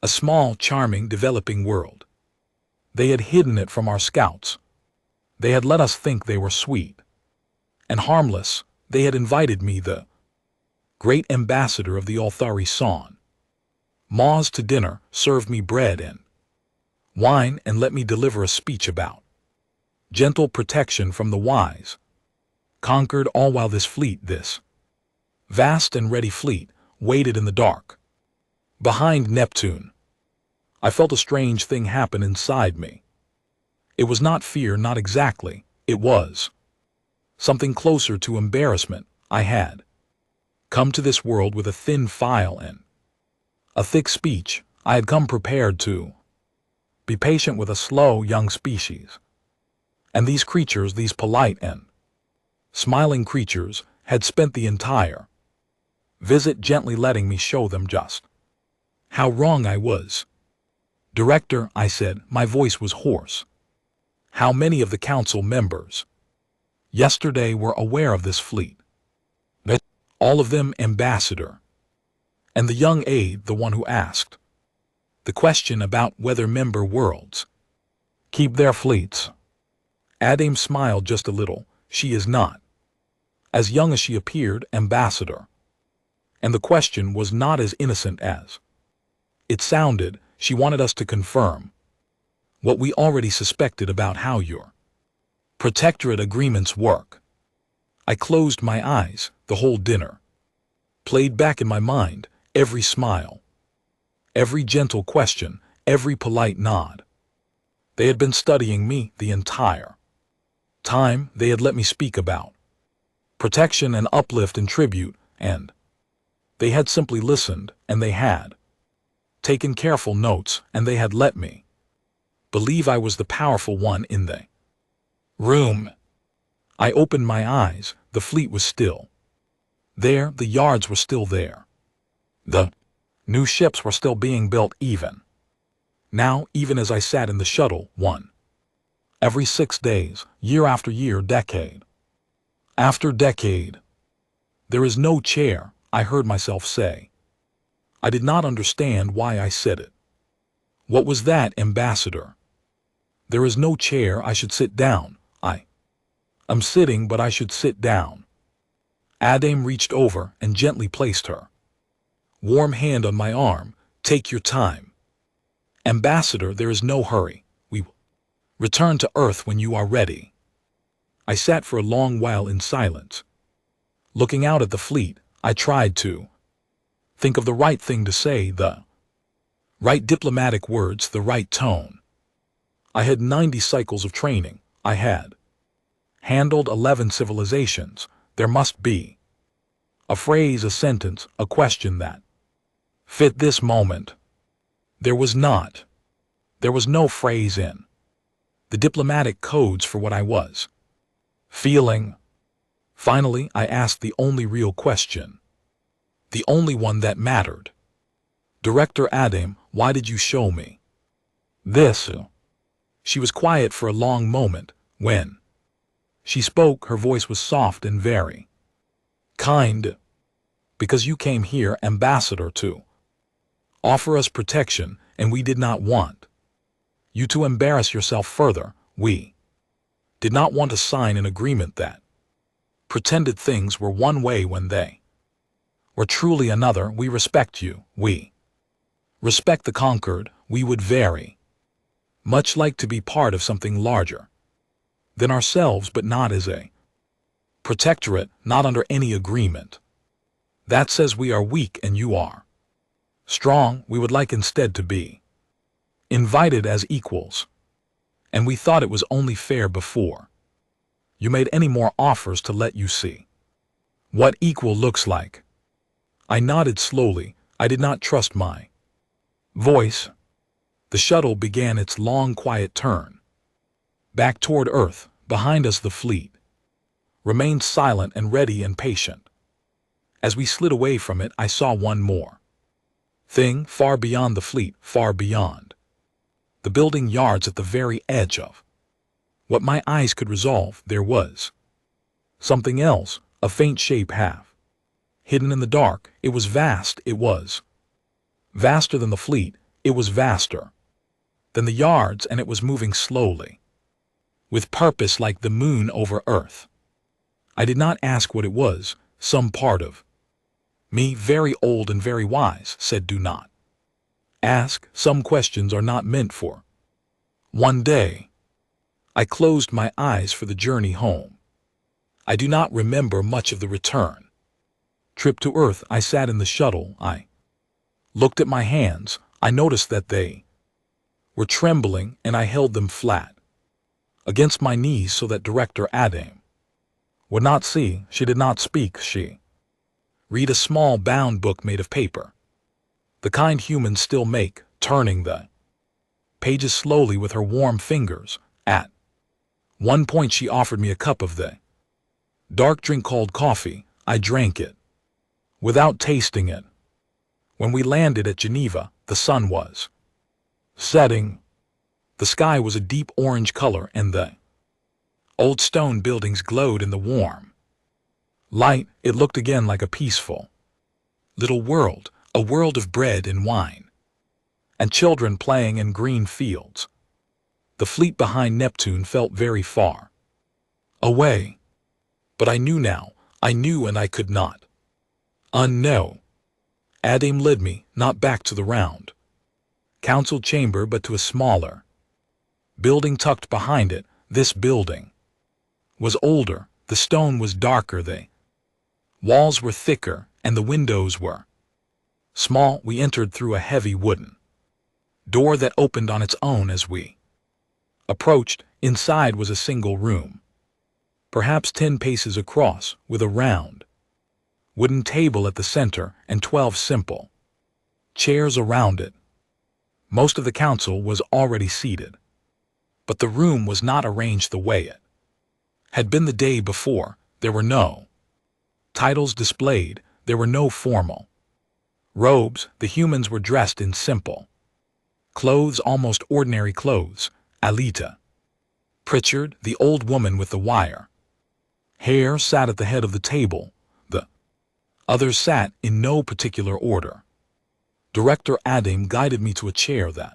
a small, charming, developing world. They had hidden it from our scouts. They had let us think they were sweet and harmless. They had invited me, the great ambassador of the Althari San Maz, to dinner, served me bread and wine, and let me deliver a speech about gentle protection from the wise Conquered, all while this fleet, this vast and ready fleet, waited in the dark behind Neptune. I felt a strange thing happen inside me. It was not fear, not exactly. It was something closer to embarrassment. I had come to this world with a thin file and a thick speech. I had come prepared to be patient with a slow young species. And these creatures, these polite and smiling creatures, had spent the entire visit gently letting me show them just how wrong I was. Director, I said, my voice was hoarse. How many of the council members yesterday were aware of this fleet? All of them, Ambassador. And the young aide, the one who asked the question about whether member worlds keep their fleets. Adame smiled just a little. She is not as young as she appeared, Ambassador. And the question was not as innocent as it sounded. She wanted us to confirm what we already suspected about how your protectorate agreements work. I closed my eyes. The whole dinner played back in my mind, every smile, every gentle question, every polite nod. They had been studying me the entire time. They had let me speak about protection and uplift and tribute, and they had simply listened, and they had taken careful notes, and they had let me believe I was the powerful one in the room. I opened my eyes. The fleet was still there. The yards were still there. The new ships were still being built even now, even as I sat in the shuttle, one every 6 days, year after year, decade after decade. There is no chair, I heard myself say. I did not understand why I said it. What was that, Ambassador? There is no chair. I should sit down. I'm sitting, but I should sit down. Adame reached over and gently placed her warm hand on my arm. Take your time. Ambassador, there is no hurry. We will return to Earth when you are ready. I sat for a long while in silence, looking out at the fleet. I tried to think of the right thing to say, the right diplomatic words, the right tone. I had 90 cycles of training. I had handled 11 civilizations. There must be a phrase, a sentence, a question that fit this moment. There was not. There was no phrase in the diplomatic codes for what I was feeling. Finally, I asked the only real question, the only one that mattered. Director Adame, why did you show me this? She was quiet for a long moment. When she spoke, her voice was soft and very kind. Because you came here, Ambassador, to offer us protection, and we did not want you to embarrass yourself further. We did not want to sign an agreement that pretended things were one way when they were truly another. We respect you. We respect the conquered. We would very much like to be part of something larger than ourselves, but not as a protectorate, not under any agreement that says we are weak and you are strong. We would like instead to be invited as equals, and we thought it was only fair before you made any more offers to let you see what equal looks like. I nodded slowly. I did not trust my voice. The shuttle began its long, quiet turn back toward Earth. Behind us, the fleet remained silent and ready and patient. As we slid away from it, I saw one more thing, far beyond the fleet, far beyond the building yards, at the very edge of what my eyes could resolve. There was something else, a faint shape half hidden in the dark. It was vast. It was vaster than the fleet. It was vaster than the yards, and it was moving slowly, with purpose, like the moon over Earth. I did not ask what it was. Some part of me, very old and very wise, said, do not ask. Some questions are not meant for one day. I closed my eyes for the journey home. I do not remember much of the return trip to Earth. I sat in the shuttle. I looked at my hands. I noticed that they were trembling, and I held them flat against my knees so that Director Adame would not see. She did not speak. She read a small bound book made of paper, the kind humans still make, turning the pages slowly with her warm fingers. At one point she offered me a cup of the dark drink called coffee. I drank it without tasting it. When we landed at Geneva, the sun was setting. The sky was a deep orange color, and the old stone buildings glowed in the warm light. It looked again like a peaceful little world, a world of bread and wine, and children playing in green fields. The fleet behind Neptune felt very far away, but I knew now. I knew, and I could not unknow. Adame led me, not back to the round council chamber, but to a smaller building tucked behind it. This building was older. The stone was darker. The walls were thicker, and the windows were small. We entered through a heavy wooden door that opened on its own as we approached. Inside was a single room, perhaps 10 paces across, with a round wooden table at the center and 12 simple chairs around it. Most of the council was already seated, but the room was not arranged the way it had been the day before. There were no titles displayed, there were no formal robes. The humans were dressed in simple clothes, almost ordinary clothes. Alita Pritchard, the old woman with the wire hair, sat at the head of the table. The others sat in no particular order. Director Adam guided me to a chair that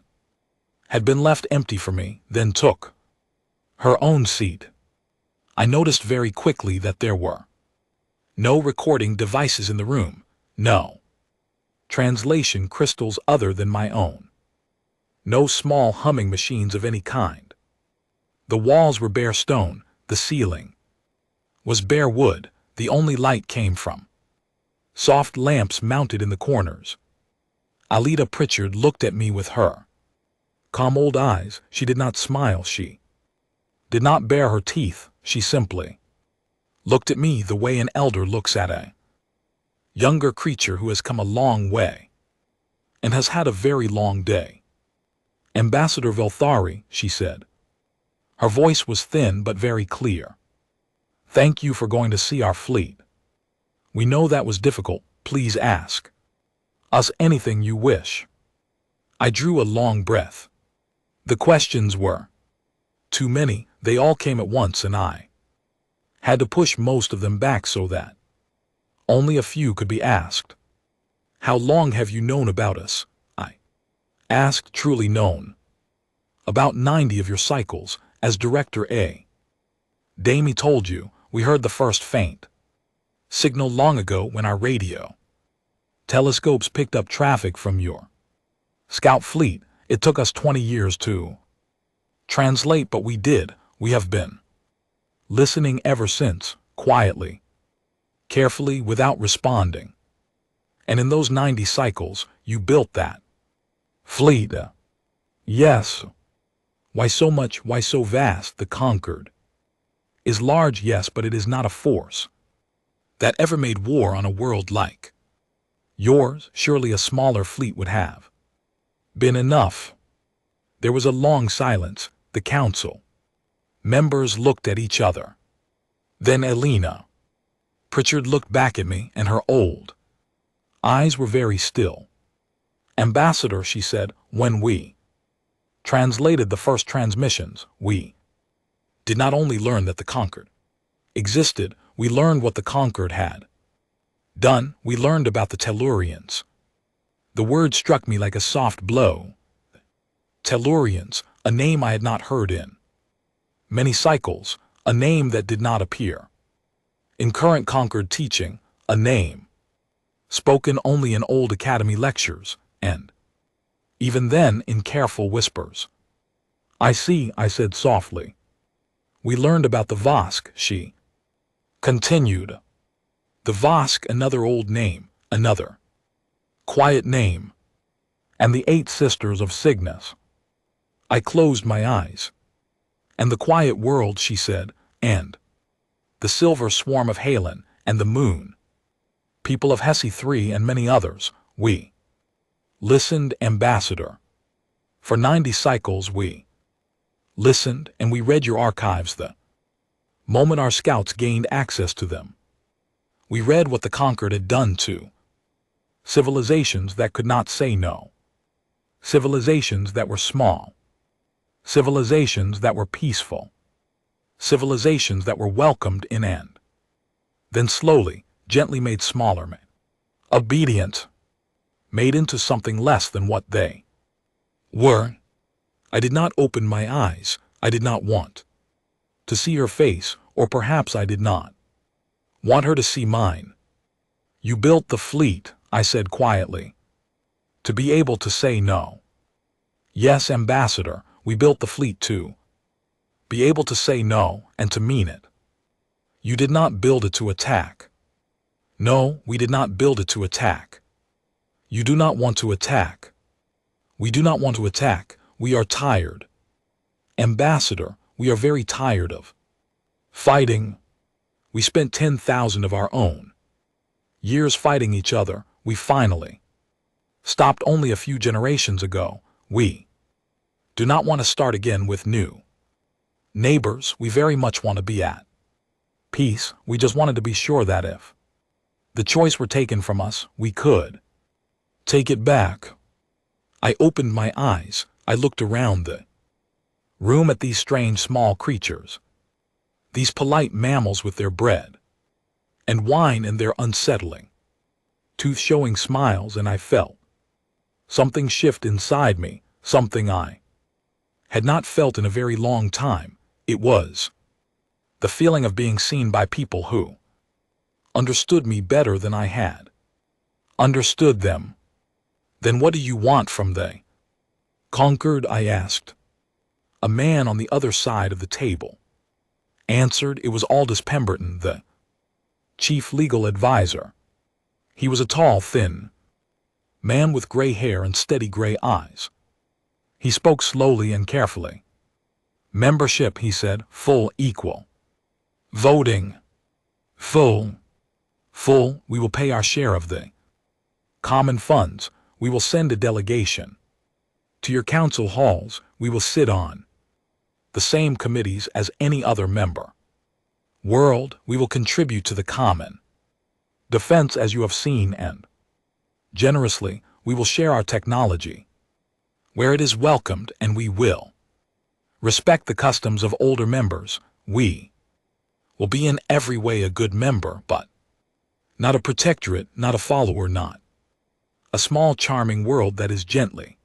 had been left empty for me, then took her own seat. I noticed very quickly that there were no recording devices in the room, no translation crystals other than my own, no small humming machines of any kind. The walls were bare stone, the ceiling was bare wood. The only light came from soft lamps mounted in the corners. Alita Pritchard looked at me with her calm old eyes. She did not smile. She did not bare her teeth. She simply looked at me the way an elder looks at a younger creature who has come a long way and has had a very long day. Ambassador Velthari, she said. Her voice was thin but very clear. Thank you for going to see our fleet. We know that was difficult. Please ask us anything you wish. I drew a long breath. The questions were too many. They all came at once and I had to push most of them back so that only a few could be asked. How long have you known about us? I asked. Truly known about 90 of your cycles, as Director A. Damie told you. We heard the first faint signal long ago when our radio telescopes picked up traffic from your scout fleet. It took us 20 years to translate, but we did. We have been listening ever since, quietly, carefully, without responding. And in those 90 cycles, you built that fleet. Yes. Why so much? Why so vast? The Conquered is large, yes, but it is not a force that ever made war on a world like yours. Surely a smaller fleet would have been enough. There was a long silence. The council members looked at each other. Then Alita Pritchard looked back at me, and her old eyes were very still. Ambassador, she said, when we translated the first transmissions, we did not only learn that the Conquered existed, we learned what the Conquered had done. We learned about the Tellurians. The word struck me like a soft blow. Tellurians, a name I had not heard in many cycles, a name that did not appear in current Conquered teaching, a name spoken only in old academy lectures, and even then in careful whispers. I see, I said softly. We learned about the Vosk, she continued. The Vosk, another old name, another quiet name, and the 8 sisters of Cygnus. I closed my eyes. And the quiet world, she said, and the silver swarm of Halen, and the moon, people of Hesi 3 and many others. We listened, Ambassador. For 90 cycles we listened, and we read your archives the moment our scouts gained access to them. We read what the Conquered had done to civilizations that could not say no, civilizations that were small, civilizations that were peaceful, civilizations that were welcomed in and then slowly, gently made smaller, obedient, made into something less than what they were. I did not open my eyes. I did not want to see her face, or perhaps I did not want her to see mine. You built the fleet, I said quietly, to be able to say no. Yes, Ambassador, we built the fleet to be able to say no and to mean it. You did not build it to attack. No, we did not build it to attack. You do not want to attack. We do not want to attack. We are tired. Ambassador, we are very tired of fighting. We spent 10,000 of our own years fighting each other. We finally stopped only a few generations ago. We do not want to start again with new neighbors. We very much want to be at peace. We just wanted to be sure that if the choice were taken from us, we could take it back. I opened my eyes. I looked around the room at these strange small creatures, these polite mammals with their bread and wine and their unsettling tooth-showing smiles, and I felt something shift inside me, something I had not felt in a very long time. It was the feeling of being seen by people who understood me better than I had understood them. Then what do you want from they? Conquered, I asked. A man on the other side of the table answered. It was Aldous Pemberton, the chief legal advisor. He was a tall, thin man with gray hair and steady gray eyes. He spoke slowly and carefully. Membership, he said, full, equal. Voting, full. We will pay our share of the common funds. We will send a delegation to your council halls. We will sit on the same committees as any other member. World, we will contribute to the common defense as you have seen, and generously we will share our technology where it is welcomed, and we will respect the customs of older members. We will be in every way a good member, but not a protectorate, not a follower, not a small charming world that is gently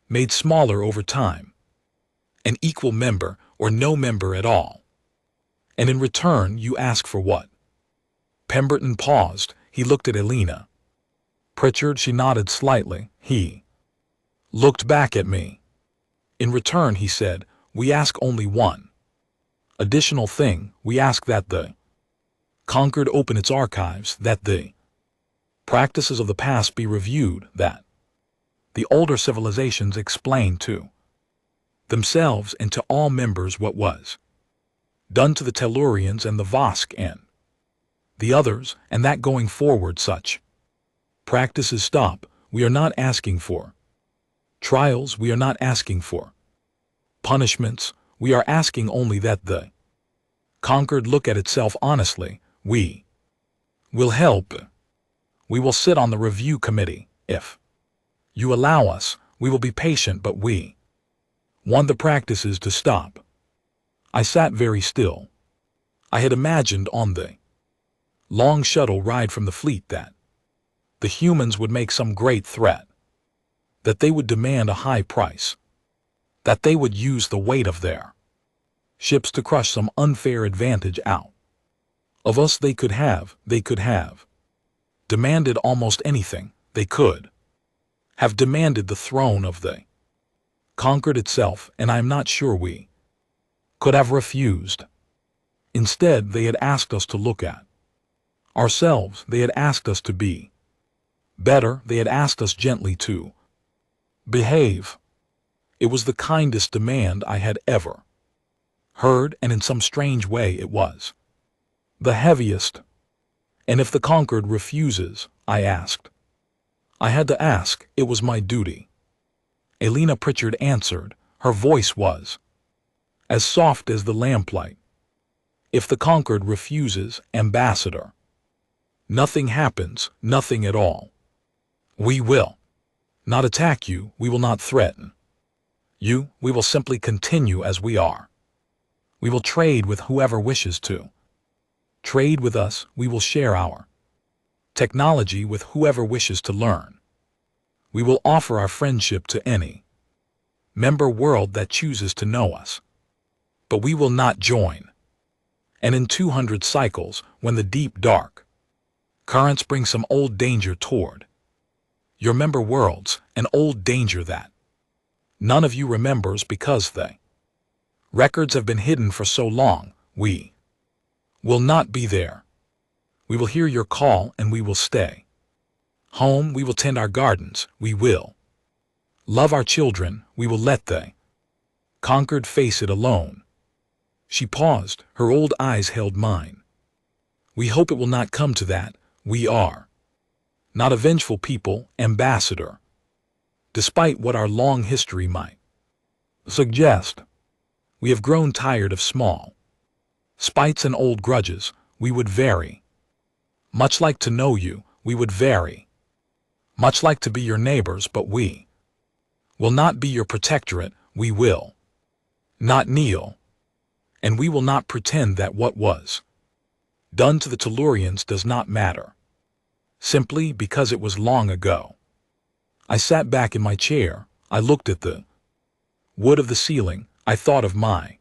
made smaller over time. An equal member or no member at all. And in return you ask for what? Pemberton paused. He looked at Elena Pritchard. She nodded slightly. He looked back at me. In return, he said, we ask only one additional thing. We ask that the Conquered open its archives, that the practices of the past be reviewed, that the older civilizations explain to themselves and to all members what was done to the Tellurians and the Vosk and the others, and that going forward such practices stop. We are not asking for trials. We are not asking for punishments. We are asking only that the Conquered look at itself honestly. We will help. We will sit on the review committee. If you allow us, we will be patient, but we want the practices to stop. I sat very still. I had imagined on the long shuttle ride from the fleet that the humans would make some great threat, that they would demand a high price, that they would use the weight of their ships to crush some unfair advantage out of us. They could have demanded almost anything. They could have demanded the throne of the Conquered itself, and I am not sure we could have refused. Instead, they had asked us to look at ourselves. They had asked us to be better. They had asked us gently to behave. It was the kindest demand I had ever heard, and in some strange way it was the heaviest. And if the Conquered refuses, I asked. I had to ask. It was my duty. Elena Pritchard answered. Her voice was as soft as the lamplight. If the Conquered refuses, Ambassador, nothing happens, nothing at all. We will not attack you. We will not threaten you. We will simply continue as we are. We will trade with whoever wishes to trade with us. We will share our technology with whoever wishes to learn. We will offer our friendship to any member world that chooses to know us. But we will not join. And in 200 cycles, when the deep dark currents bring some old danger toward your member worlds, an old danger that none of you remembers because the records have been hidden for so long, we will not be there. We will hear your call and we will stay home. We will tend our gardens. We will love our children. We will let the Conquered face it alone. She paused. Her old eyes held mine. We hope it will not come to that. We are not a vengeful people, Ambassador. Despite what our long history might suggest, we have grown tired of small spites and old grudges. We would vary. Much like to know you, we would vary. Much like to be your neighbors, but we will not be your protectorate. We will not kneel, and we will not pretend that what was done to the Tellurians does not matter, simply because it was long ago. I sat back in my chair. I looked at the wood of the ceiling. I thought of my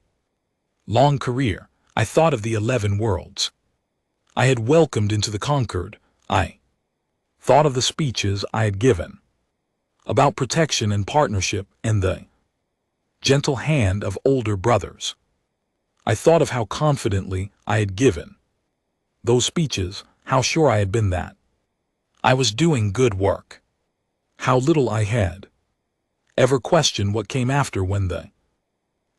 long career. I thought of the 11 worlds I had welcomed into the conquered. I thought of the speeches I had given about protection and partnership and the gentle hand of older brothers. I thought of how confidently I had given those speeches, how sure I had been that I was doing good work, how little I had ever questioned what came after when the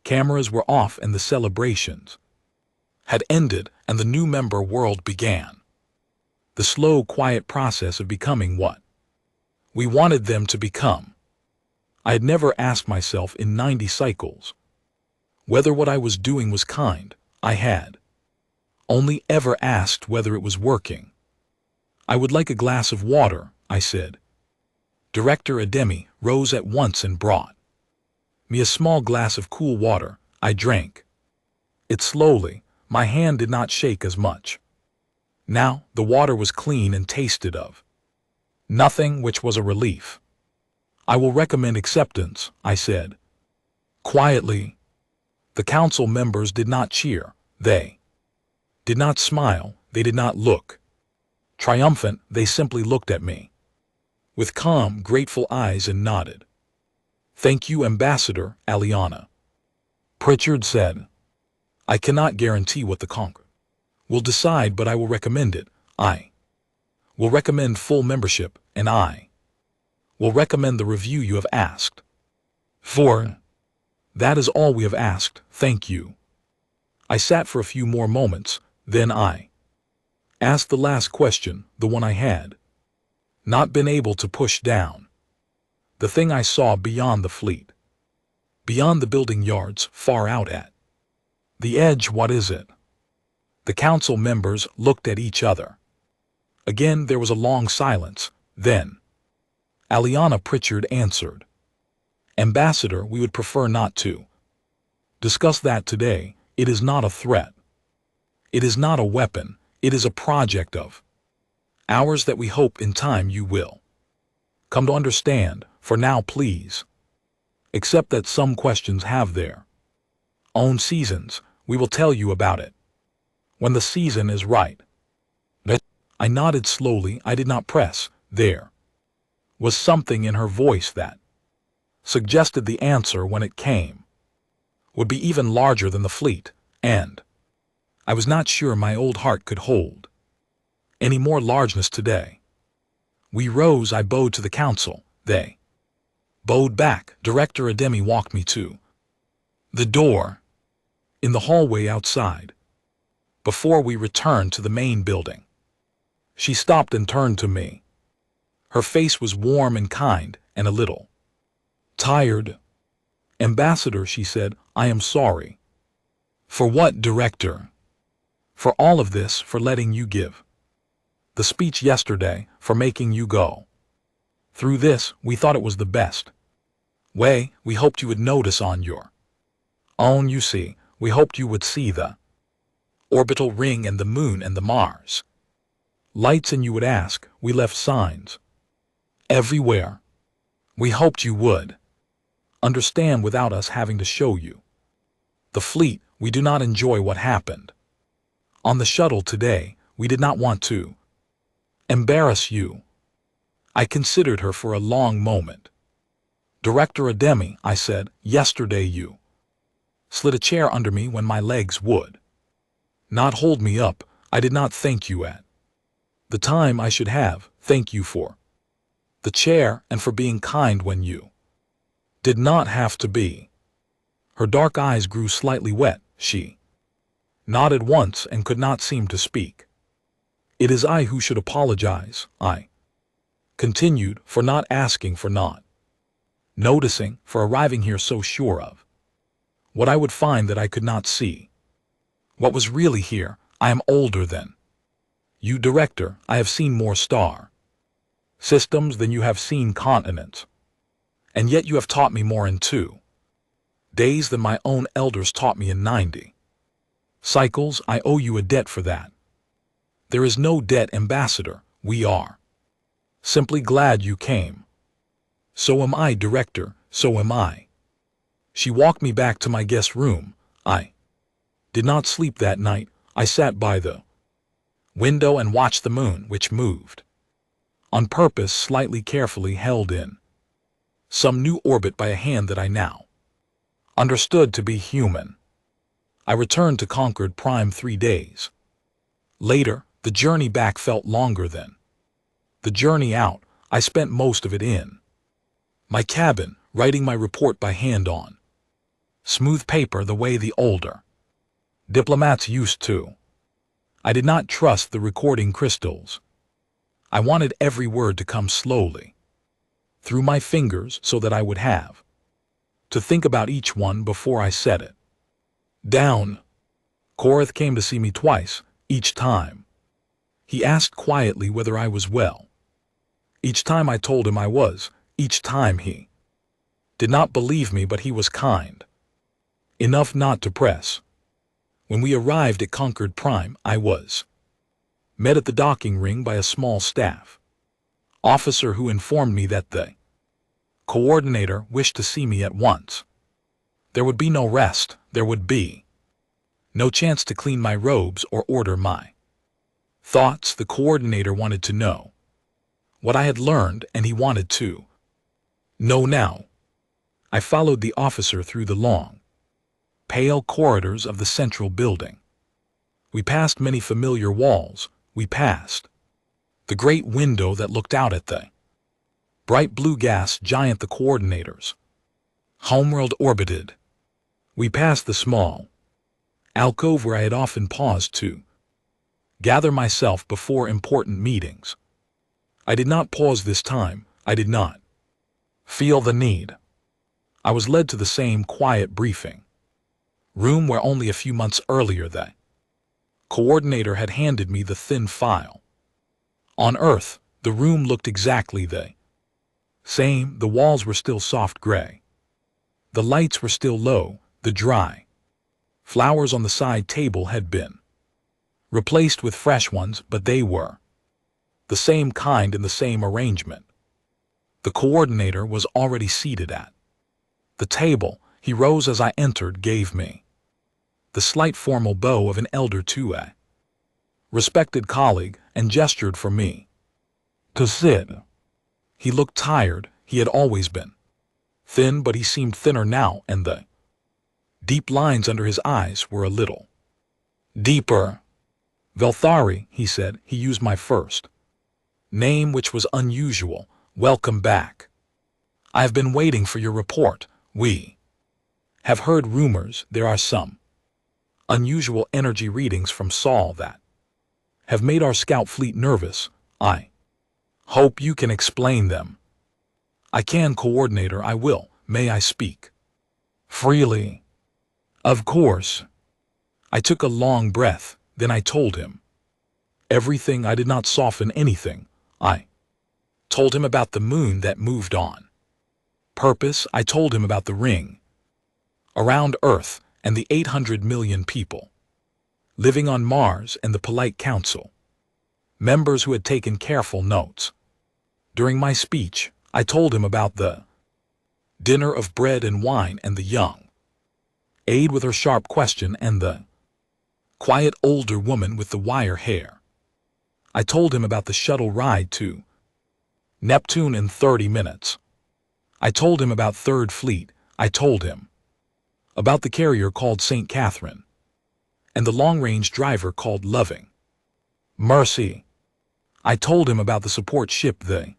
cameras were off and the celebrations had ended and the new member world began. The slow, quiet process of becoming what we wanted them to become. I had never asked myself in 90 cycles whether what I was doing was kind. I had only ever asked whether it was working. I would like a glass of water, I said. Director Ademi rose at once and brought me a small glass of cool water. I drank it slowly. My hand did not shake as much. Now the water was clean and tasted of nothing, which was a relief. I will recommend acceptance, I said quietly. The council members did not cheer. They did not smile. They did not look triumphant. They simply looked at me with calm, grateful eyes and nodded. Thank you, Ambassador Aliana, Pritchard said. I cannot guarantee what the conqueror will decide, but I will recommend it. I will recommend full membership, and I will recommend the review you have asked for. That is all we have asked. Thank you. I sat for a few more moments, then I asked the last question, the one I had not been able to push down. The thing I saw beyond the fleet, beyond the building yards, far out at the edge, what is it? The council members looked at each other. Again there was a long silence. Then Aliana Pritchard answered. Ambassador, we would prefer not to discuss that today. It is not a threat. It is not a weapon. It is a project of ours that we hope in time you will come to understand. For now, please accept that some questions have their own seasons. We will tell you about it when the season is right. I nodded slowly. I did not press. There was something in her voice that suggested the answer, when it came, would be even larger than the fleet, and I was not sure my old heart could hold any more largeness today. We rose. I bowed to the council. They bowed back. Director Ademi walked me to the door in the hallway outside before we returned to the main building. She stopped and turned to me. Her face was warm and kind and a little tired. Ambassador, she said, I am sorry. For what, Director? For all of this, for letting you give the speech yesterday, for making you go through this. We thought it was the best way. We hoped you would notice on your own. You see, we hoped you would see the orbital ring and the moon and the Mars lights, and you would ask. We left signs everywhere. We hoped you would understand without us having to show you the fleet. We do not enjoy what happened on the shuttle today. We did not want to embarrass you. I considered her for a long moment. Director Ademi, I said, yesterday you slid a chair under me when my legs would not hold me up. I did not thank you at the time. I should have. Thank you for the chair and for being kind when you did not have to be. Her dark eyes grew slightly wet. She nodded once and could not seem to speak. It is I who should apologize, I continued, for not asking, for not noticing, for arriving here so sure of what I would find that I could not see. What was really here, I am older than you, director. I have seen more star systems than you have seen continents. And yet you have taught me more in 2 days than my own elders taught me in 90 cycles. I owe you a debt for that. There is no debt, ambassador. We are simply glad you came. So am I, director, so am I. She walked me back to my guest room. I did not sleep that night. I sat by the window and watched the moon, which moved on purpose, slightly carefully held in some new orbit by a hand that I now understood to be human. I returned to Concord Prime 3 days later. The journey back felt longer than the journey out. I spent most of it in my cabin, writing my report by hand on smooth paper the way the older diplomats used to. I did not trust the recording crystals. I wanted every word to come slowly through my fingers so that I would have to think about each one before I said it down. Korath came to see me twice. Each time he asked quietly whether I was well. Each time I told him I was. Each time he did not believe me, but he was kind enough not to press. When we arrived at Concord Prime, I was met at the docking ring by a small staff officer who informed me that the coordinator wished to see me at once. There would be no rest. There would be no chance to clean my robes or order my thoughts. The coordinator wanted to know what I had learned, and he wanted to know now. I followed the officer through the long, pale corridors of the central building. We passed many familiar walls. We passed the great window that looked out at the bright blue gas giant the coordinator's homeworld orbited. We passed the small alcove where I had often paused to gather myself before important meetings. I did not pause this time. I did not feel the need. I was led to the same quiet briefing room where only a few months earlier the coordinator had handed me the thin file. On Earth, the room looked exactly the same. The walls were still soft gray. The lights were still low. The dry flowers on the side table had been replaced with fresh ones, but they were the same kind and the same arrangement. The coordinator was already seated at the table. He rose as I entered, gave me the slight formal bow of an elder to a respected colleague, and gestured for me to sit. He looked tired. He had always been thin, but he seemed thinner now, and the deep lines under his eyes were a little deeper. Velthari, he said. He used my first name, which was unusual. Welcome back. I have been waiting for your report. We have heard rumors. There are some unusual energy readings from Sol that have made our scout fleet nervous. I hope you can explain them. I can, coordinator. I will. May I speak freely? Of course. I took a long breath. Then I told him everything. I did not soften anything. I told him about the moon that moved on purpose. I told him about the ring around Earth and the 800 million people living on Mars and the polite council members who had taken careful notes. During my speech, I told him about the dinner of bread and wine and the young aide with her sharp question and the quiet older woman with the wire hair. I told him about the shuttle ride to Neptune in 30 minutes. I told him about Third Fleet. I told him about the carrier called St. Catherine and the long-range driver called Loving Mercy. I told him about the support ship, the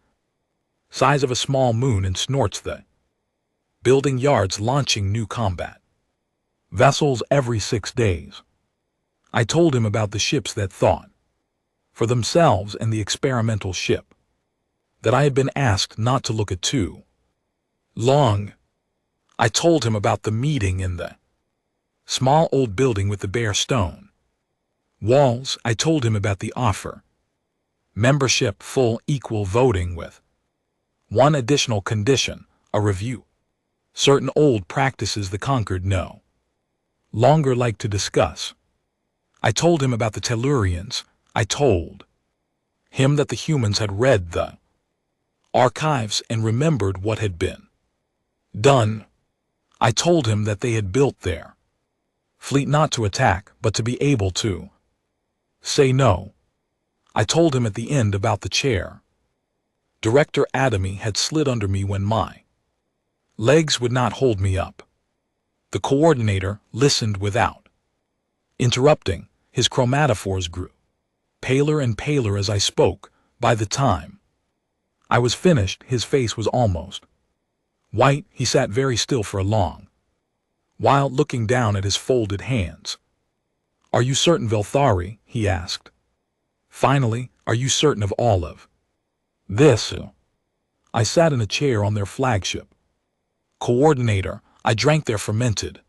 size of a small moon, and snorts, the building yards launching new combat vessels every 6 days. I told him about the ships that thought for themselves and the experimental ship that I had been asked not to look at too Long. I told him about the meeting in the small old building with the bare stone walls. I told him about the offer. Membership, full equal voting with one additional condition, a review. Certain old practices the conquered no longer like to discuss. I told him about the Tellurians. I told him that the humans had read the archives and remembered what had been done. I told him that they had built their fleet not to attack, but to be able to say no. I told him at the end about the chair. Director Adamy had slid under me when my legs would not hold me up. The coordinator listened without interrupting. His chromatophores grew paler and paler as I spoke. By the time I was finished, his face was almost white. He sat very still for a long while, looking down at his folded hands. "Are you certain, Velthari?" he asked. "Finally, are you certain of all of this?" I sat in a chair on their flagship. "Coordinator, I drank their fermented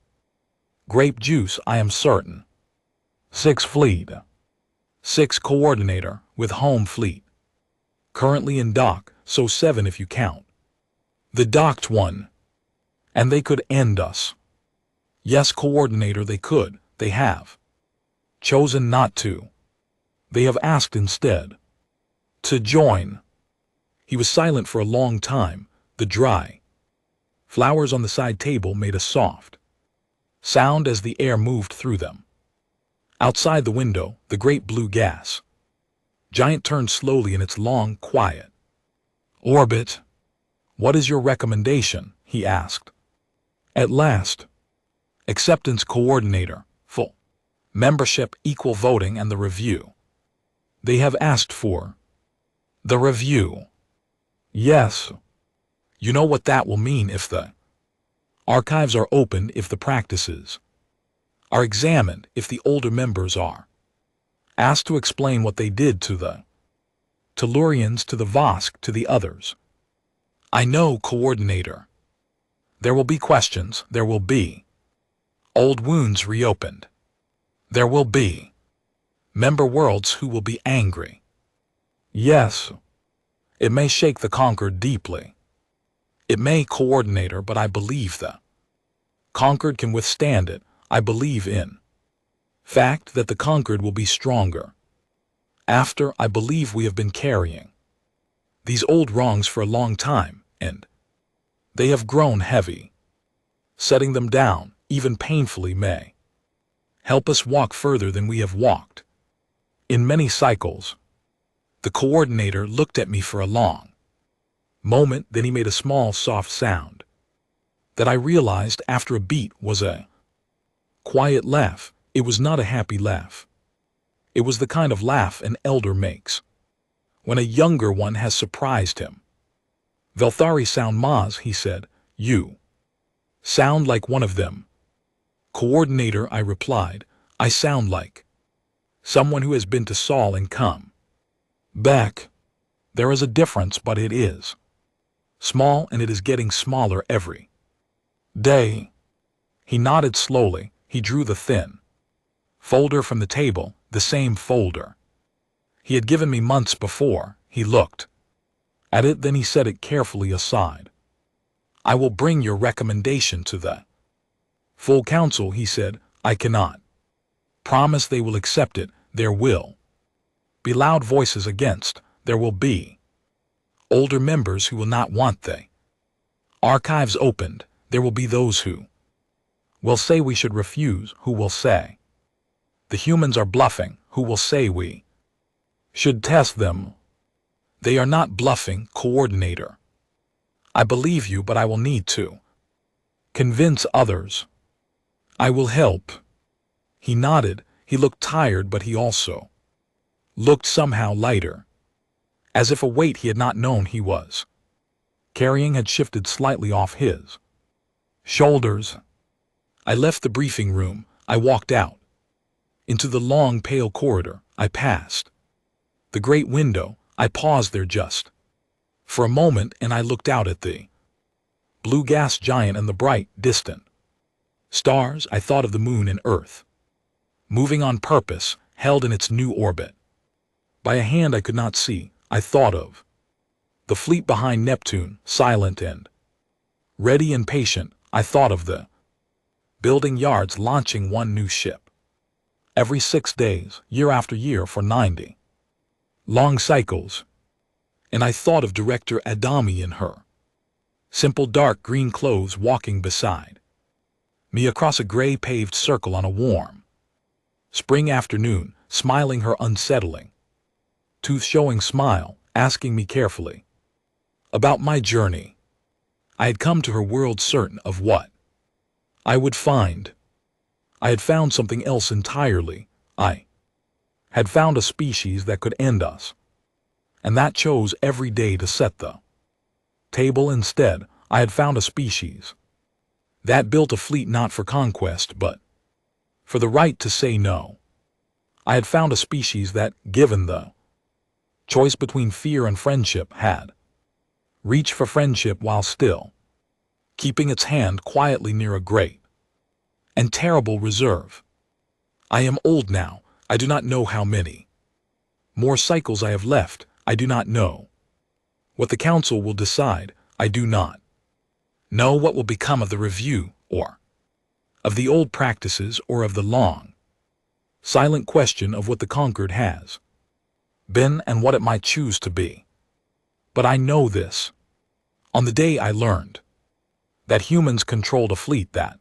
grape juice, I am certain." 6 Fleet. 6 Coordinator, with home fleet currently in dock, so 7 if you count the docked one. And they could end us. Yes, Coordinator, they could. They have chosen not to. They have asked instead to join. He was silent for a long time. The dry flowers on the side table made a soft sound as the air moved through them. Outside the window, the great blue gas giant turned slowly in its long, quiet orbit. "What is your recommendation?" he asked. At last. "Acceptance, Coordinator, full membership, equal voting, and the review." "They have asked for the review." "Yes. You know what that will mean if the archives are opened, if the practices are examined, if the older members are asked to explain what they did to the Tellurians, to the Vosk, to the others." "I know, Coordinator. There will be questions. There will be old wounds reopened. There will be member worlds who will be angry. Yes. It may shake the conquered deeply. It may, Coordinator, but I believe the conquered can withstand it. I believe in fact that the conquered will be stronger. After, I believe we have been carrying these old wrongs for a long time, and they have grown heavy. Setting them down, even painfully, may help us walk further than we have walked in many cycles." The Coordinator looked at me for a long moment, then he made a small, soft sound that I realized after a beat was a quiet laugh. It was not a happy laugh. It was the kind of laugh an elder makes when a younger one has surprised him. "Velthari sound Maz," he said. "You sound like one of them." "Coordinator," I replied, "I sound like someone who has been to Saul and come back. There is a difference, but it is small, and it is getting smaller every day." He nodded slowly. He drew the thin folder from the table, the same folder he had given me months before. He looked at it, then he set it carefully aside. "I will bring your recommendation to the full council," he said. "I cannot promise they will accept it. There will be loud voices against. There will be older members who will not want the archives opened. There will be those who will say we should refuse, who will say the humans are bluffing, who will say we should test them. They are not bluffing, Coordinator. I believe you, but I will need to convince others. I will help." He nodded. He looked tired, but he also looked somehow lighter, as if a weight he had not known he was carrying had shifted slightly off his shoulders. I left the briefing room. I walked out into the long, pale corridor. I passed the great window. I paused there just for a moment, and I looked out at the blue gas giant and the bright, distant stars. I thought of the moon and Earth, moving on purpose, held in its new orbit by a hand I could not see. I thought of the fleet behind Neptune, silent and ready and patient. I thought of the building yards launching one new ship every 6 days, year after year for 90 long cycles. And I thought of Director Adami in her simple dark green clothes walking beside me across a gray paved circle on a warm spring afternoon, smiling her unsettling, tooth-showing smile, asking me carefully about my journey. I had come to her world certain of what I would find. I had found something else entirely. I had found a species that could end us, and that chose every day to set the table instead. I had found a species that built a fleet not for conquest but for the right to say no. I had found a species that, given the choice between fear and friendship, had reached for friendship while still keeping its hand quietly near a great and terrible reserve. I am old now. I do not know how many more cycles I have left. I do not know what the council will decide. I do not know what will become of the review, or of the old practices, or of the long, silent question of what the conquered has been and what it might choose to be. But I know this. On the day I learned that humans controlled a fleet that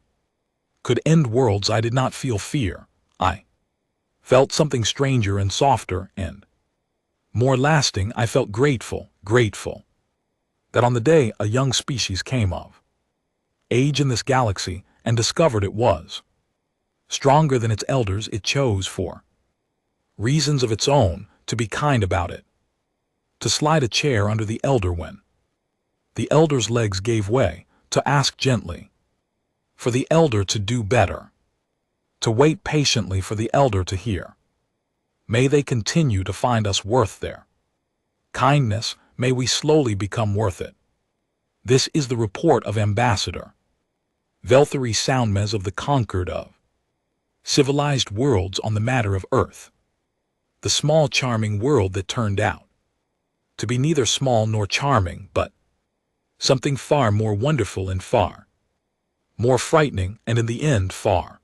could end worlds, I did not feel fear. I felt something stranger and softer and more lasting. I felt grateful that on the day a young species came of age in this galaxy and discovered it was stronger than its elders, it chose, for reasons of its own, to be kind about it, to slide a chair under the elder when the elder's legs gave way, to ask gently for the elder to do better, to wait patiently for the elder to hear. May they continue to find us worth their kindness. May we slowly become worth it. This is the report of Ambassador Velthary Soundmez of the conquered of civilized worlds on the matter of Earth, the small charming world that turned out to be neither small nor charming, but something far more wonderful and far more frightening, and in the end far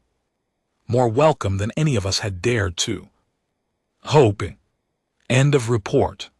more welcome than any of us had dared to hope. End of report.